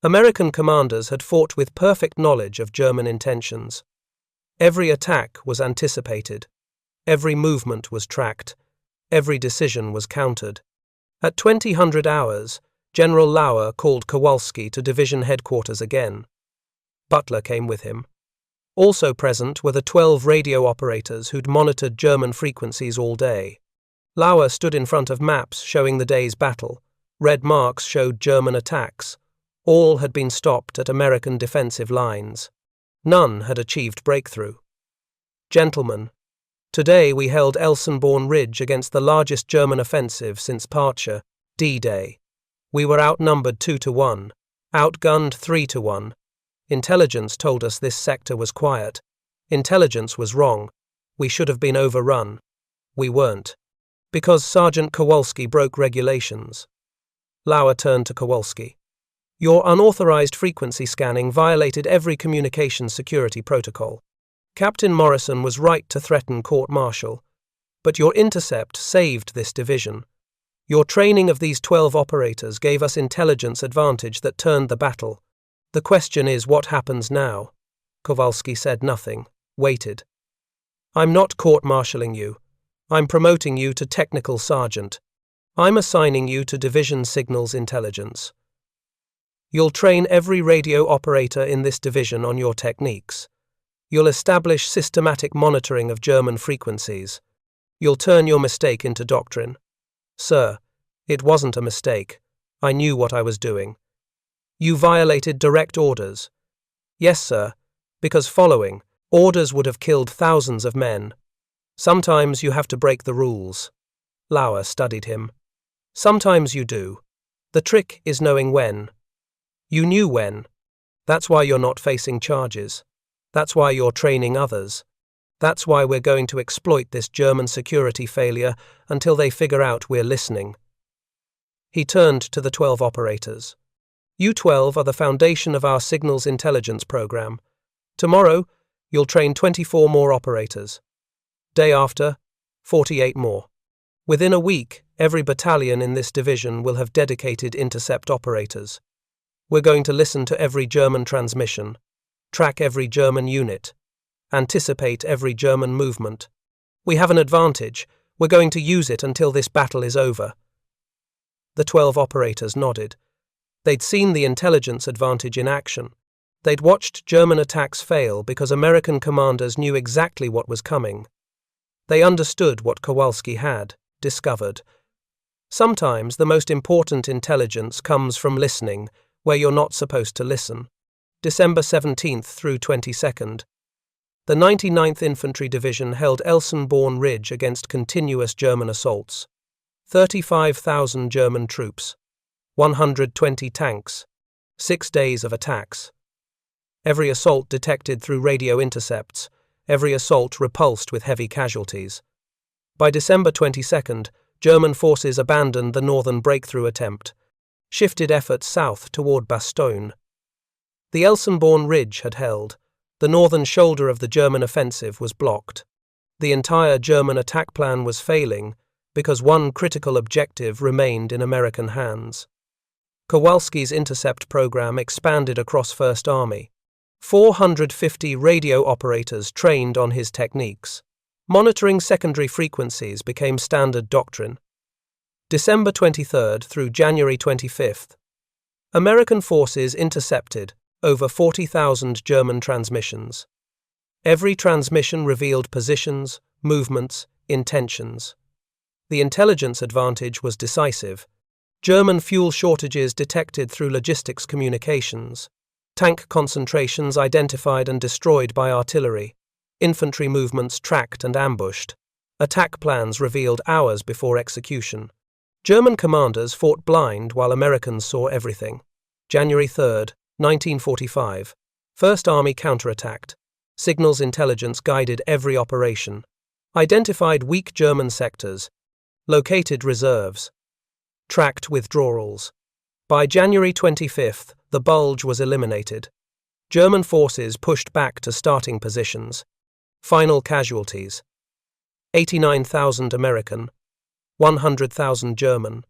American commanders had fought with perfect knowledge of German intentions. Every attack was anticipated. Every movement was tracked. Every decision was countered. At 2000 hours, General Lauer called Kowalski to division headquarters again. Butler came with him. Also present were the 12 radio operators who'd monitored German frequencies all day. Lauer stood in front of maps showing the day's battle. Red marks showed German attacks. All had been stopped at American defensive lines. None had achieved breakthrough. Gentlemen, today we held Elsenborn Ridge against the largest German offensive since Parcher, D-Day. We were outnumbered 2 to 1, outgunned 3 to 1. Intelligence told us this sector was quiet. Intelligence was wrong. We should have been overrun. We weren't. Because Sergeant Kowalski broke regulations. Lauer turned to Kowalski. Your unauthorized frequency scanning violated every communications security protocol. Captain Morrison was right to threaten court-martial. But your intercept saved this division. Your training of these 12 operators gave us intelligence advantage that turned the battle. The question is what happens now? Kowalski said nothing, waited. I'm not court-martialing you. I'm promoting you to technical sergeant. I'm assigning you to division signals intelligence. You'll train every radio operator in this division on your techniques. You'll establish systematic monitoring of German frequencies. You'll turn your mistake into doctrine. Sir, it wasn't a mistake. I knew what I was doing. You violated direct orders. Yes, sir, because following orders would have killed thousands of men. Sometimes you have to break the rules. Lauer studied him. Sometimes you do. The trick is knowing when. You knew when. That's why you're not facing charges. That's why you're training others. That's why we're going to exploit this German security failure until they figure out we're listening. He turned to the 12 operators. You 12 are the foundation of our signals intelligence program. Tomorrow, you'll train 24 more operators. Day after, 48 more. Within a week, every battalion in this division will have dedicated intercept operators. We're going to listen to every German transmission, track every German unit, anticipate every German movement. We have an advantage. We're going to use it until this battle is over. The 12 operators nodded. They'd seen the intelligence advantage in action. They'd watched German attacks fail because American commanders knew exactly what was coming. They understood what Kowalski had discovered. Sometimes the most important intelligence comes from listening where you're not supposed to listen. December 17th through 22nd. The 99th Infantry Division held Elsenborn Ridge against continuous German assaults. 35,000 German troops. 120 tanks. 6 days of attacks. Every assault detected through radio intercepts. Every assault repulsed with heavy casualties. By December 22nd, German forces abandoned the northern breakthrough attempt, shifted efforts south toward Bastogne. The Elsenborn Ridge had held. The northern shoulder of the German offensive was blocked. The entire German attack plan was failing because one critical objective remained in American hands. Kowalski's intercept program expanded across First Army. 450 radio operators trained on his techniques. Monitoring secondary frequencies became standard doctrine. December 23rd through January 25th. American forces intercepted over 40,000 German transmissions. Every transmission revealed positions, movements, intentions. The intelligence advantage was decisive. German fuel shortages detected through logistics communications. Tank concentrations identified and destroyed by artillery. Infantry movements tracked and ambushed. Attack plans revealed hours before execution. German commanders fought blind while Americans saw everything. January 3rd, 1945. First Army counterattacked. Signals intelligence guided every operation. Identified weak German sectors. Located reserves. Tracked withdrawals. By January 25th, the Bulge was eliminated. German forces pushed back to starting positions. Final casualties. 89,000 American. 100,000 German.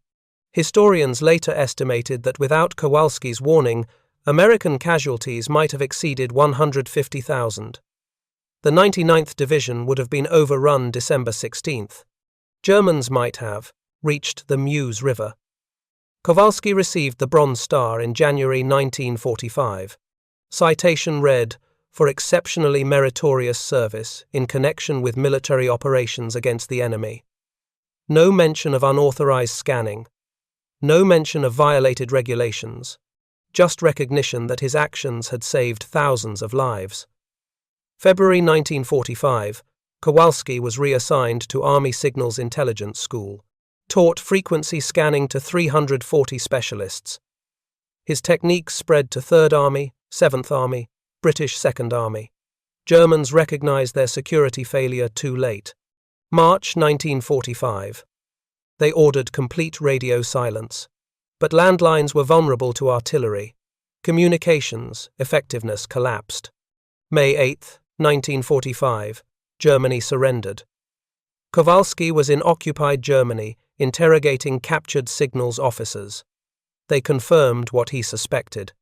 Historians later estimated that without Kowalski's warning, American casualties might have exceeded 150,000. The 99th Division would have been overrun December 16th. Germans might have reached the Meuse River. Kowalski received the Bronze Star in January 1945. Citation read, "For exceptionally meritorious service in connection with military operations against the enemy." No mention of unauthorized scanning. No mention of violated regulations. Just recognition that his actions had saved thousands of lives. February 1945, Kowalski was reassigned to Army Signals Intelligence School. Taught frequency scanning to 340 specialists. His techniques spread to 3rd Army, 7th Army, British 2nd Army. Germans recognized their security failure too late. March 1945. They ordered complete radio silence. But landlines were vulnerable to artillery. Communications effectiveness collapsed. May 8, 1945. Germany surrendered. Kowalski was in occupied Germany, interrogating captured signals officers. They confirmed what he suspected.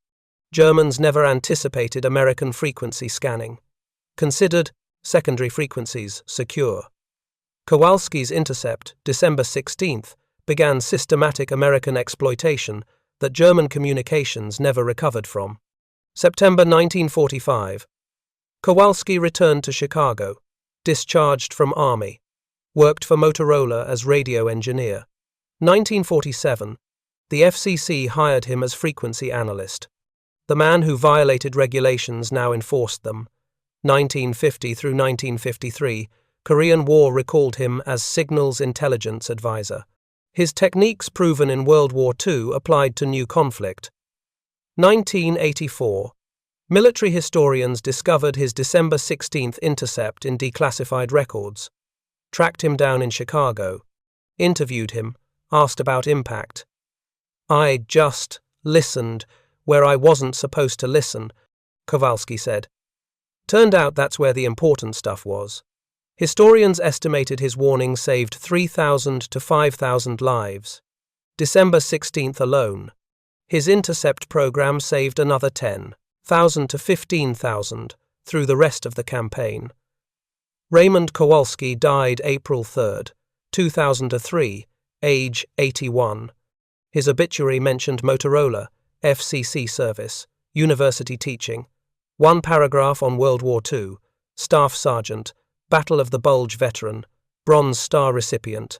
Germans never anticipated American frequency scanning. Considered secondary frequencies secure. Kowalski's intercept, December 16th, began systematic American exploitation that German communications never recovered from. September 1945. Kowalski returned to Chicago, discharged from Army. Worked for Motorola as radio engineer. 1947. The FCC hired him as frequency analyst. The man who violated regulations now enforced them. 1950 through 1953, Korean War recalled him as Signals Intelligence Advisor. His techniques proven in World War II applied to new conflict. 1984. Military historians discovered his December 16th intercept in declassified records. Tracked him down in Chicago. Interviewed him. Asked about impact. "I just listened where I wasn't supposed to listen," Kowalski said. Turned out that's where the important stuff was. Historians estimated his warning saved 3,000 to 5,000 lives. December 16th alone. His intercept program saved another 10,000 to 15,000 through the rest of the campaign. Raymond Kowalski died April 3, 2003, age 81. His obituary mentioned Motorola, FCC service, university teaching, One paragraph on World War II, Staff Sergeant, Battle of the Bulge veteran, Bronze Star recipient.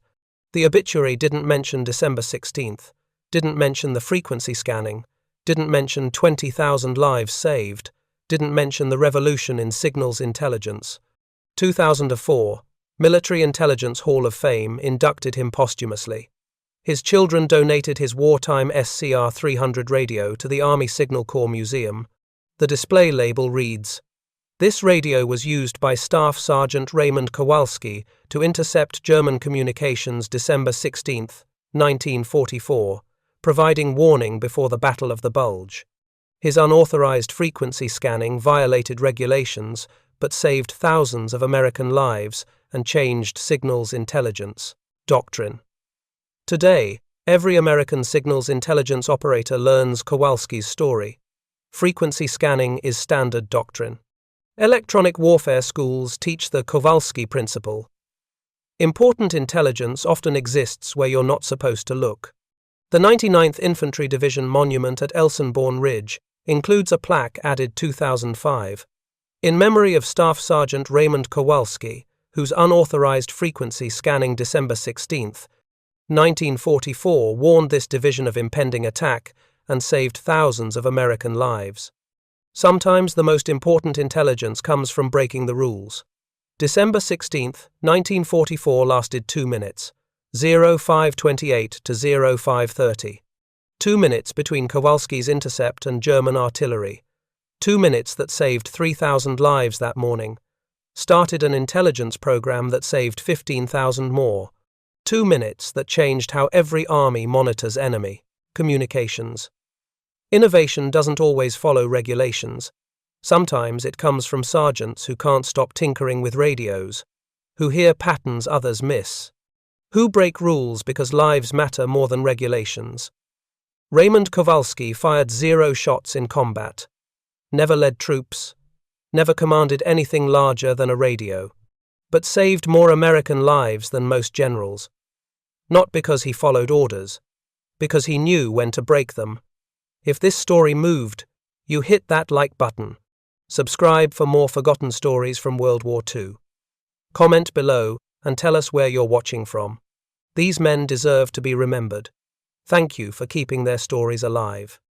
The obituary didn't mention December 16th, didn't mention the frequency scanning, didn't mention 20,000 lives saved, didn't mention the revolution in signals intelligence. 2004, Military Intelligence Hall of Fame inducted him posthumously. His children donated his wartime SCR 300 radio to the Army Signal Corps Museum. The display label reads, "This radio was used by Staff Sergeant Raymond Kowalski to intercept German communications December 16, 1944, providing warning before the Battle of the Bulge. His unauthorized frequency scanning violated regulations but saved thousands of American lives and changed signals intelligence doctrine." Today, every American signals intelligence operator learns Kowalski's story. Frequency scanning is standard doctrine. Electronic warfare schools teach the Kowalski principle. Important intelligence often exists where you're not supposed to look. The 99th Infantry Division monument at Elsenborn Ridge includes a plaque added 2005, in memory of Staff Sergeant Raymond Kowalski, whose unauthorized frequency scanning December 16, 1944 warned this division of impending attack and saved thousands of American lives. Sometimes the most important intelligence comes from breaking the rules. December 16, 1944 lasted 2 minutes, 0528 to 0530. 2 minutes between Kowalski's intercept and German artillery. 2 minutes that saved 3,000 lives that morning. Started an intelligence program that saved 15,000 more. 2 minutes that changed how every army monitors enemy communications. Innovation doesn't always follow regulations. Sometimes it comes from sergeants who can't stop tinkering with radios, who hear patterns others miss, who break rules because lives matter more than regulations. Raymond Kowalski fired 0 shots in combat, never led troops, never commanded anything larger than a radio, but saved more American lives than most generals. Not because he followed orders, because he knew when to break them. If this story moved, you hit that like button. Subscribe for more forgotten stories from World War II. Comment below and tell us where you're watching from. These men deserve to be remembered. Thank you for keeping their stories alive.